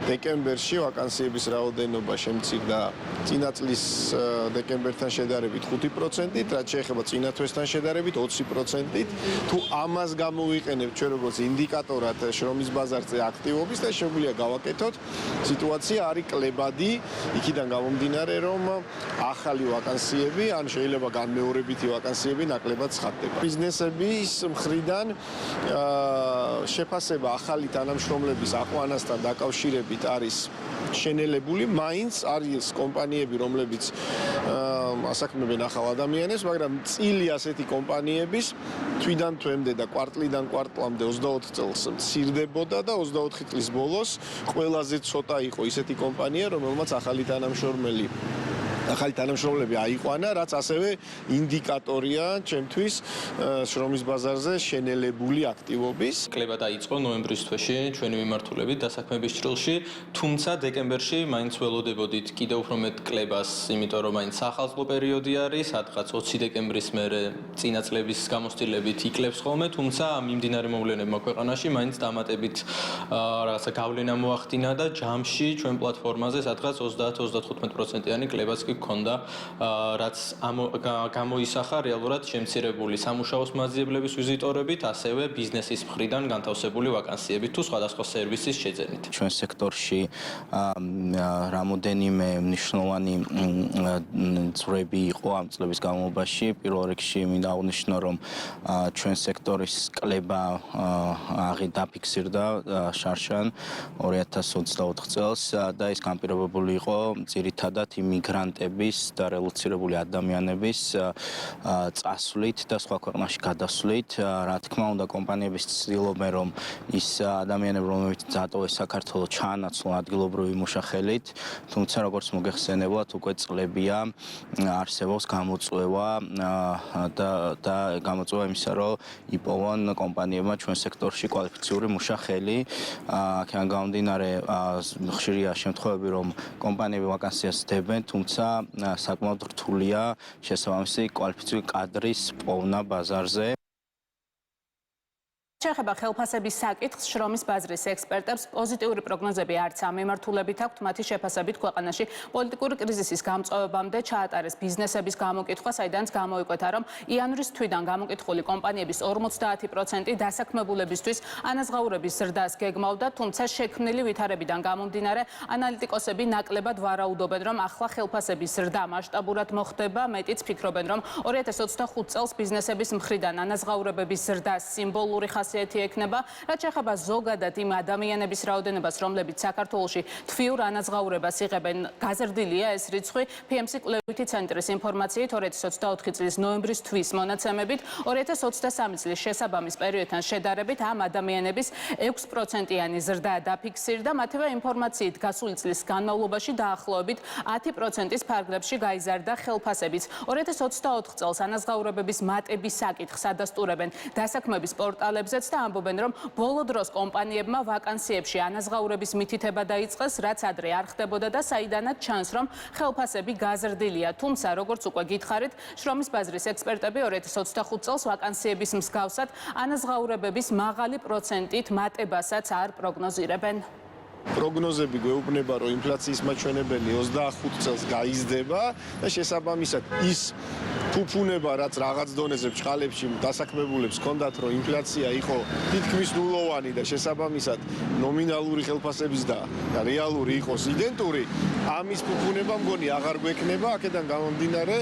Speaker 4: დეკემბერში ვაკანსიების რაოდენობა შემცირდა წინა წლის დეკემბერთან შედარებით 5%-ით, რაც შეეხება წინა თვესთან შედარებით 20%-ით. თუ ამას გამოვიყენებთ ჩვენ როგორც ინდიკატორად შრომის ბაზარზე აქტივობის და შეგვიძლია გავაკეთოთ, სიტუაცია არის კლებადი, იქიდან გამომდინარე, რომ ახალი ვაკანსიები, ან შეიძლება განმეორებითი ვაკანსიები ნაკლებად ცხადდება. ბიზნესების მხრიდან შეფასება ახალი თანამშრომლების აყვანასთან დაკავშირებით არის შენელებული, მაინც არის კომპანიები, რომლებიც ასაქმებენ ახალ ადამიანებს, მაგრამ წილი ასეთი კომპანიების თვიდან თვემდე და კვარტლიდან კვარტლამდე 24 წელს მცირდებოდა და 24 წლის ბოლოს ყველაზე ცოტა იყო ისეთი კომპანია, რომელმაც ახალი თანამშრომლები აიყვანა, რაც ასევე ინდიკატორია ჩემთვის შრომის ბაზარზე შენელებული აქტივობის.
Speaker 5: კლება დაიწყო ნოემბრის თვეში ჩვენი მიმართულებით დასაქმების ჭრილში, თუმცა დეკემბერში მაინც ველოდებოდით კიდევ უფრო მეტ კლებას, იმიტომ რომ მაინც ახალწლო პერიოდი არის, სადღაც 20 დეკემბრის მერე წინა წლების გამოცდილებით იკლებს ხოლმე, თუმცა მიმდინარე მოვლენებმა ქვეყანაში მაინც დამატებით რაღაცა გავლენა მოახდინა და ჯამში ჩვენ პლატფორმაზე სადღაც 30-35%-იანი კლებაც გქონდა, რაც გამოისახა რეალურად შემცირებული სამუშაოს მაძიებლების ვიზიტორებით, ასევე ბიზნესის მხრიდან განთავსებული ვაკანსიებით თუ სხვადასხვა სერვისის შეძენით.
Speaker 6: ჩვენ სექტორში რამოდენიმე მნიშვნელოვანი წვრები იყო ამ წლების განმავლობაში. პირველ რიგში მინდა აღვნიშნო, რომ ჩვენ სექტორის კლება დაფიქსირდა შარშან 2024 წელს და ეს განპირობებული იყო ძირითადად იმიგრანტების და რელოცირებული ადამიანების წასვლით და სხვა ქვეყნაში გადასვლით. რა თქმა უნდა, კომპანიების ცდილობენ, რომ ის ადამიანები, რომლებიც დატოვეს საქართველოს, ჩაანაცვლონ ადგილობრივი მუშახელით, თუმცა როგორც მოგეხსენებათ, უკვე წლებია არსებობს გამოწვევა და გამოწვევა იმისა, რომ იპოვონ კომპანიებმა ჩვენ სექტორში კვალიფიციური მუშახელი. აქედან გამომდინარე, ხშირია შემთხვევები, რომ კომპანიები ვაკანსიას დებენ, თუმცა საკმაოდ რთულია შესაბამისი კვალიფიციური კადრის პოვნა ბაზარზე.
Speaker 3: შეეხება ხელფასების საკითხს, შრომის ბაზრის ექსპერტებს პოზიტიური პროგნოზები არც ამ მიმართულებით აქვთ, მათი შეფასებით ქვეყანაში პოლიტიკური კრიზისის გამწვევებამდე ჩაატარეს ბიზნესების გამოკითხვა, საიდანაც გამოიკვეთა, რომ იანვრის თვიდან გამოკითხული კომპანიების 50% დასაქმებულებისთვის ანაზღაურების ზრდას გეგმავდა, თუმცა შექმნილი ვითარებიდან გამომდინარე, ანალიტიკოსები ნაკლებად ვარაუდობენ, რომ ახლა ხელფასების ზრდა მასშტაბურად მოხდება, მეტიც ფიქრობენ, რომ 2025 წელს ბიზნესების მხრიდან ანაზღაურებების ზრდა სიმბოლური ექნება, რაც შეეხება ზოგადად იმ ადამიანების რაოდენობას, რომლებიც საქართველოში თვიურ ანაზღაურებას იღებენ, გაზრდილია ეს რიცხვი. PMC კვლევითი ცენტრის ინფორმაციით 2024 წლის ნოემბრის თვის მონაცემებით 2023 წლის შესაბამის პერიოდთან შედარებით ამ ადამიანების 6%-იანი ზრდა დაფიქსირდა, მათივე ინფორმაციით გასული წლის განმავლობაში დაახლოებით 10%-ის ფარგლებში გაიზარდა ხელფასებიც. 2024 წელს ანაზღაურებების მატების საკითხს ადასტურებენ დასაქმების პორტალებზე და ამბობენ, რომ ბოლო დროს კომპანიებმა ვაკანსიებში ანაზღაურების მითითება დაიწყეს, რაც ადრე არ ხდებოდა და საიდანაც ჩანს, რომ ხელფასები გაზრდილია. თუმცა, როგორც უკვე გითხარით, შრომის ბაზრის ექსპერტები 2025 წელს ვაკანსიების მსგავსად ანაზღაურებების მაღალი პროცენტით მატებასაც არ პროგნოზირებენ.
Speaker 4: პროგნოზები გვეუბნება, რომ ინფლაციის მაჩვენებელი 25 წელს გაიზრდება და შესაბამისად ის ფუფუნება, რაც რაღაც დონეზე ბჭყალებში დასაქმებულებს ჰქონდათ, რომ ინფლაცია იყო თითქმის ნულოვანი და შესაბამისად ნომინალური ხელფასების და რეალური იყოს იდენტური, ამის ფუფუნება მგონი აღარ გვექნება. აქედან გამომდინარე,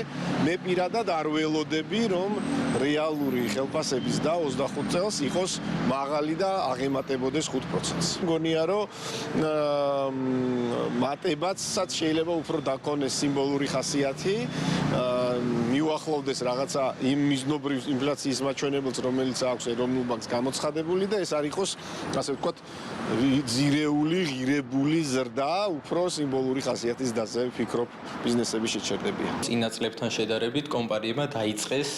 Speaker 4: მე პირადად არ ველოდები, რომ რეალური ხელფასების და 25 წელს იყოს მაღალი და აღემატებოდეს 5%-ს. მგონია, რომ მატებაცაც შეიძლება უფრო დაკონეს სიმბოლური ხასიათი, მიუახლოვდეს რაღაცა იმ მიზნობრივ ინფლაციის მაჩვენებელს, რომელიც აქვს ეროვნულ ბანკს გამოცხადებული და ეს არ იყოს, ასე ვთქვათ, ძირეული, ღირებული ზრდა, უფრო სიმბოლური ხასიათის დაზე ვფიქრობ, ბიზნესები შეჩერდებიან.
Speaker 5: წინა წლებთან შედარებით კომპანიებმა დაიწყეს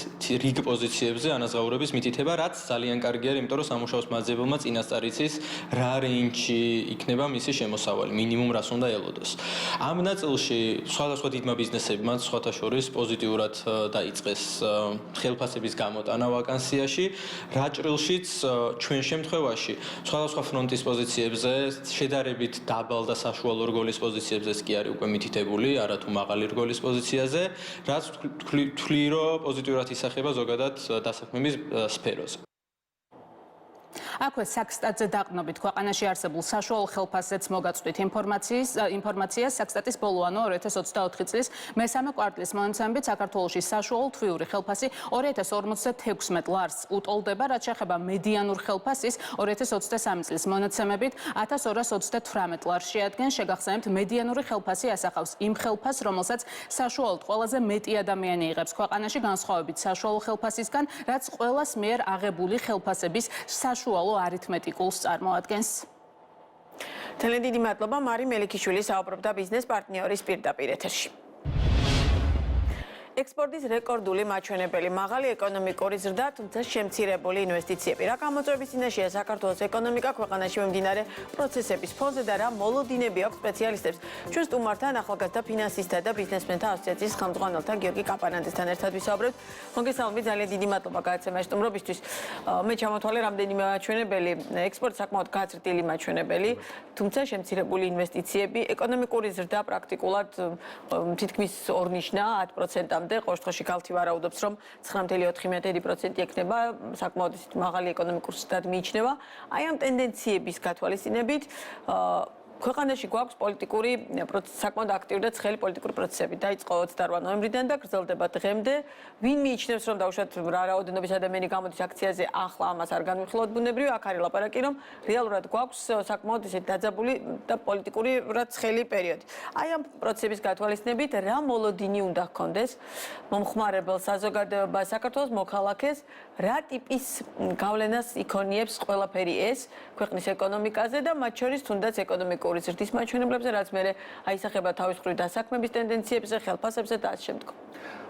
Speaker 5: რიგ პოზიციებზე ანაზღაურების მითითება, რაც ძალიან კარგი არის, იმიტომ რომ სამუშაოს მაძიებელმა წინასწარ იცის რა რეინჯში იქნება მისი შემოსავალი, მინიმუმ რას უნდა ელოდოს. ამ ნაწილში სხვადასხვა დიდმა ბიზნესებმა სხვათა შორის პოზიტიური ოპერატიულად დაიწყეს ხელფასების გამოტანა ვაკანსიაში, რა ჭრილშიც ჩვენ შემთხვევაში სხვადასხვა ფრონტის პოზიციებზე შედარებით დაბალ და საშუალო რგოლის პოზიციებზეც კი არის უკვე მითითებული, არათუ მაღალი რგოლის პოზიციაზე, რაც თვლი, რომ პოზიტიურად ისახება ზოგადად დასაქმების სფეროზე.
Speaker 3: აქვე საქსტატზე დაყრდნობით ქვეყანაში არსებულ საშუალო ხელფასზეც მოგაწვდით ინფორმაციას საქსტატის ბოლო ანუ 2024 წლის მესამე კვარტლის მონაცემებით საქართველოში საშუალო თვიური ხელფასი 2056 ლარს უტოლდება, რაც შეეხება მედიანურ ხელფასის 2023 წლის მონაცემებით 1228 ლარს შეადგენს. შეგახსენებთ, მედიანური ხელფასი ასახავს იმ ხელფასს, რომელსაც საშუალოდ ყველაზე მეტი ადამიანი იღებს ქვეყანაში, განსხვავებით საშუალო ხელფასისგან, რაც ყველას მიერ აღებული ხელფასების საშუალო არითმეტიკულს წარმოადგენს.
Speaker 1: ძალიან დიდი მადლობა მარი მელიქიშვილი საუბრობდა ბიზნეს პარტნიორის პირდაპირ ეთერში. ექსპორტის რეკორდული მაჩვენებელი, მაღალი ეკონომიკური ზრდა, თუმცა შემცირებული ინვესტიციები. რა გამოწვევის წინაშეა საქართველოს ეკონომიკა ქვეყანაში მიმდინარე პროცესების ფონზე და რა მოლოდინები აქვს სპეციალისტებს. ჩვენ სტუმართან, ახალგაზრდა ფინანსისტთა და ბიზნესმენთა ასოციაციის ხელმძღვანელთან გიორგი კაპანაძესთან ერთად ვისაუბრებთ. მოგესალმებით, ძალიან დიდი მადლობა გადაცემაში სტუმრობისთვის. მე ჩამოთვალე რამდენიმე მაჩვენებელი, ექსპორტი საკმაოდ გაზრდილი მაჩვენებელი, თუმცა შემცირებული ინვესტიციები, ეკონომიკური ზრდა პრაქტიკულად თითქმის ორნიშნა 10%. ყოველ შემთხვევაში კალთი ვარაუდობს, რომ 9.4% ექნება, საკმაოდ მაღალი ეკონომიკური ზრდა მიიჩნევა. აი ამ ტენდენციების გათვალისწინებით ქვეყანაში გვაქვს პოლიტიკური საკმაოდ აქტიური და ცხელი პოლიტიკური პროცესები. დაიწყო 28 ნოემბრიდან და გრძელდება დღემდე. ვინ მიიჩნევს, რომ დაუშვათ რა რაოდენობის ადამიანი გამოდის აქციაზე, ახლა ამას არ განვიხილოთ ბუნებრივი, აქ არის ლაპარაკი, რომ რეალურად გვაქვს საკმაოდ ისეთი დაძაბული და პოლიტიკური ცხელი პერიოდი. აი ამ პროცესების გათვალისწინებით, რა მოლოდინი უნდა ჰქონდეს მომხმარებელ საზოგადოებას, საქართველოს მოქალაქეს, რა ტიპის გავლენას იქონიებს ყველაფერი ეს ქვეყნის ეკონომიკაზე და მათ შორის თუნდაც ეკონომიკური ზრდის მაჩვენებლებზე, რაც მე აისახება თავის მხრივ დასაქმების ტენდენციებზე, ხელფასებზე და ასე შემდგომ.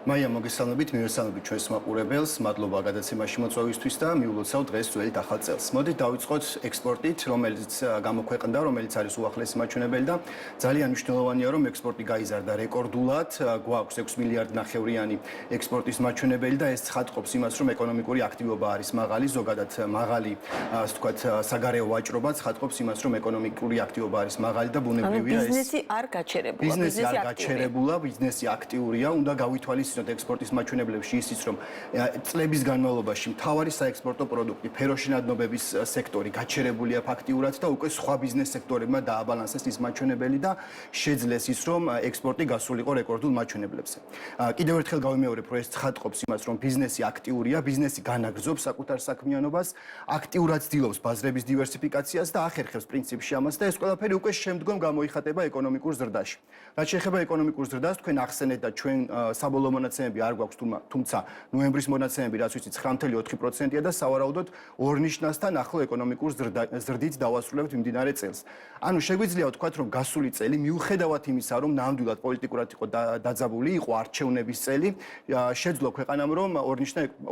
Speaker 7: მაია, მოგესალმებით, მივესალმებით ჩვენს მაყურებელს, მადლობა გადაცემაში მოწვევისთვის და მიულოცავ დღეს ძველი ახალ წელს. მოდით დავიწყოთ ექსპორტით, რომელიც გამოქვეყნდა, რომელიც არის უახლესი მაჩვენებელი და ძალიან მნიშვნელოვანია, რომ ექსპორტი გაიზარდა რეკორდულად, გვაქვს 6 მილიარდი ნახევრიანი ექსპორტის მაჩვენებელი და ეს ცხადყოფს იმას, რომ ეკონომიკური აქტივობა არის მაღალი, ზოგადად მაღალი, ასე ვთქვათ, საგარეო ვაჭრობა ცხადყოფს იმას, რომ ეკონომიკური აქტივობა არის მაღალი და ბუნებრივია ეს.
Speaker 1: ბიზნესი არ გაჩერებულა,
Speaker 7: ბიზნესი არ გაჩერებულა, ბიზნესი აქტიურია, უნდა გავითვალისწინოთ ექსპორტის მაჩვენებლებში ისიც, რომ წლების განმავლობაში მთავარი საექსპორტო პროდუქტი, ფეროშინადნობების სექტორი გაჩერებულია ფაქტიურად და უკვე სხვა ბიზნეს სექტორებმა დააბალანსეს ის მაჩვენებელი და შეძლეს ის, რომ ექსპორტი გასულიყო რეკორდულ მაჩვენებლებზე. კიდევ ერთხელ გავიმეორებ, რომ ეს ცხადყოფს იმას, რომ ბიზნესი აქტიურია, ბიზნესი განაგრძობს საკუთარ საქმიანობას, აქტიურად ცდილობს ბაზრების დივერსიფიკაციას და ახერხებს პრინციპში ამას და ეს ყველაფერი უკვე შემდგომ გამოიხატება ეკონომიკურ ზრდაში. რაც შეეხება ეკონომიკურ ზრდას, თქვენ ახსენეთ და ჩვენ საბოლოო მონაცემები არ გვაქვს, თუმცა ნოემბრის მონაცემები, რაც ვიცით, 9.4%-ია და სავარაუდოდ ორნიშნასთან ახლო ეკონომიკურ ზრდით დავასრულებთ მიმდინარე წელს. ანუ შეგვიძლია ვთქვათ, რომ გასული წელი მიუხედავად იმისა, რომ ნამდვილად პოლიტიკურად იყო დაძაბული, იყო არჩევნების წელი, შეძლო ქვეყანამ, რომ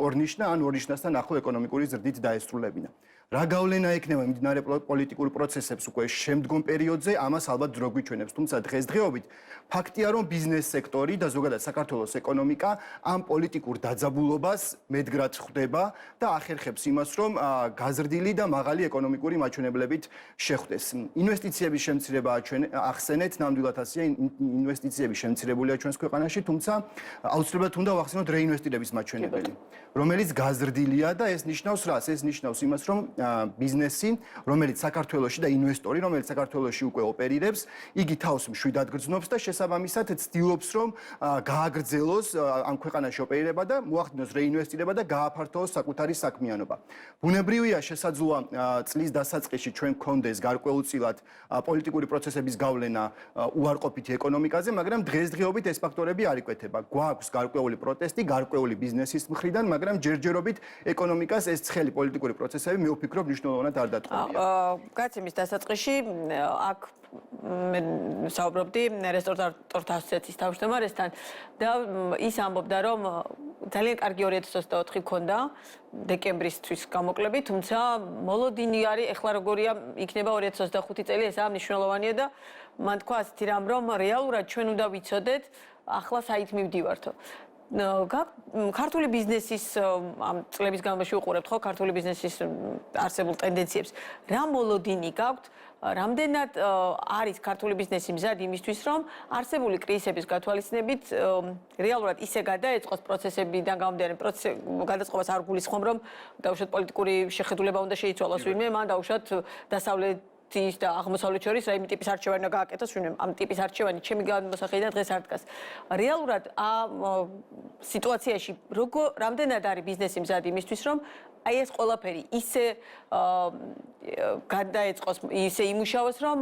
Speaker 7: ორნიშნა ან ორნიშნასთან ახლო ეკონომიკური ზრდით დაესრულებინა. რა გავლენა ექნება მიმდინარე პოლიტიკურ პროცესებს უკვე შემდგომ პერიოდზე, ამას ალბათ დრო გვიჩვენებს, თუმცა დღესდღეობით ფაქტია, რომ ბიზნეს სექტორი და ზოგადად საქართველოს ეკონომიკა ამ პოლიტიკურ დაძაბულობას მედგრად ხვდება და ახერხებს იმას, რომ გაზრდილი და მაღალი ეკონომიკური მაჩვენებლებით შეხვდეს. ინვესტიციების შემცირება ახსენეთ, ნამდვილად ასეა, ინვესტიციები შემცირებულია ჩვენს ქვეყანაში, თუმცა აუცილებლად უნდა ვახსენოთ რეინვესტირების მაჩვენებელი, რომელიც გაზრდილია და ეს ნიშნავს რას? ეს ნიშნავს იმას, რომ ბიზნესი, რომელიც საქართველოში და ინვესტორი, რომელიც საქართველოში უკვე ოპერირებს, იგი თავს მშვიდად გრძნობს და შესაბამისად ცდილობს, რომ გააგრძელოს ამ ქვეყანაში ოპერირება და მოახდინოს რეინვესტირება და გააფართოოს საკუთარი საქმიანობა. ბუნებრივია შესაძლოა წლის დასაწყისში ჩვენ გქონდეს გარკვეულწილად პოლიტიკური პროცესების გავლენა უარყოფითი ეკონომიკაზე, მაგრამ დღესდღეობით ეს ფაქტორები არ იკვეთება. გვაქვს გარკვეული პროტესტი, გარკვეული ბიზნესის მხრიდან, მაგრამ ჯერჯერობით ეკონომიკას ეს ცხელი პოლიტიკური პროცესები მე ვფიქრობ მნიშვნელოვნად არ დატყობია.
Speaker 1: გაცემის დასაწყისში აქ მე საუბრობდი რესტორატორთა ასოციაციის თავმჯდომარესთან და ის ამბობდა, რომ ძალიან კარგი 2024 ქონდა დეკემბრისთვის გამოკლებით, თუმცა მოლოდინი არის ეხლა როგორია იქნება 2025 წელი, ესაა მნიშვნელოვანია და მან თქვა ასეთი რამ, რომ რეალურად ჩვენ უნდა ვიცოდეთ ახლა საით მივდივართო. ქართული ბიზნესის ამ წლების განმავლობაში ვუყურებთ ხო ქართული ბიზნესის არსებულ ტენდენციებს. რა მოლოდინი გაქვთ? რამდენად არის ქართული ბიზნესი მზად იმისთვის, რომ არსებული კრიზისების გათვალისწინებით რეალურად ისე გადაეწყოს პროცესებიდან გამომდინარე გადაწყობას არ გულისხმობ, რომ დაუშვათ პოლიტიკური შეხედულება უნდა შეიცვალოს ვინმე, მან დაუშვათ დასავლეთ და აღმოსავლეთ შორის რაიმე ტიპის არჩევანი უნდა გააკეთოს, ვინმე ამ ტიპის არჩევანი ჩემი განმოსახედიდან დღეს არ დგას. რეალურად ამ სიტუაციაში რამდენად არის ბიზნესი მზად იმისთვის, რომ აი ეს ყველაფერი ისე გადაეწყოს, ისე იმუშაოს, რომ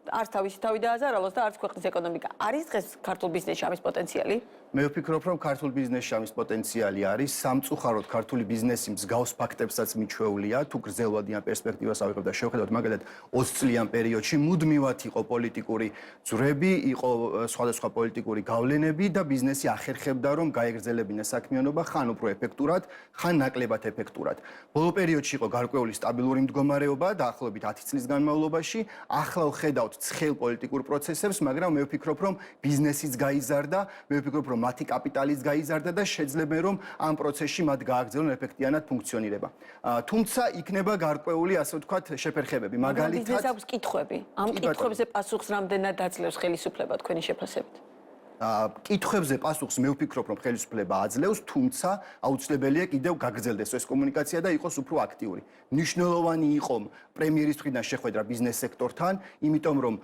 Speaker 1: არც თავისი თავი დააზარალოს და არც ქვეყნის ეკონომიკა. არის დღეს ქართულ ბიზნესში ამის პოტენციალი?
Speaker 7: მე ვფიქრობ, რომ ქართულ ბიზნესში ამის პოტენციალი არის. სამწუხაროდ ქართული ბიზნესი მსგავს ფაქტებსაც მიჩვეულია, თუ გრძელვადიან პერსპექტივას ავიღებ და შევხედავთ მაგალითად 20 წლიან პერიოდში მუდმივად იყო პოლიტიკური ძვრები, იყო სხვადასხვა პოლიტიკური გავლენები და ბიზნესი ახერხებდა, რომ გაეგრძელებინა საქმიანობა ხან უფრო ეფექტურად, ხან ნაკლებად ეფექტურად. ბოლო პერიოდში იყო გარკვეული სტაბილური მდგომარეობა დაახლოებით 10 წლის განმავლობაში. ახლა ვხედავთ ცხელ პოლიტიკურ პროცესებს, მაგრამ მე ვფიქრობ, რომ ბიზნესიც გაიზარდა, მე ვფიქრობ, რომ მათი კაპიტალიც გაიზარდა და შეძლებენ, რომ ამ პროცესში მათ გააგრძელონ ეფექტიანად ფუნქციონირება. თუმცა იქნება გარკვეული, ასე ვთქვათ, შეფერხებები. მაგალითად,
Speaker 1: ბიზნესს აქვს კითხვები. ამ კითხვებზე პასუხს რამდენად აძლევს ხელისუფლება თქვენი შეფასებით?
Speaker 7: კითხვებზე პასუხს მე ვფიქრობ, რომ ხელისუფლება აძლევს, თუმცა აუცილებელია კიდევ გაგრძელდეს ეს კომუნიკაცია და იყოს უფრო აქტიური. მნიშვნელოვანი იყო პრემიერის მხრიდან შეხვედრა ბიზნეს სექტორთან, იმიტომ რომ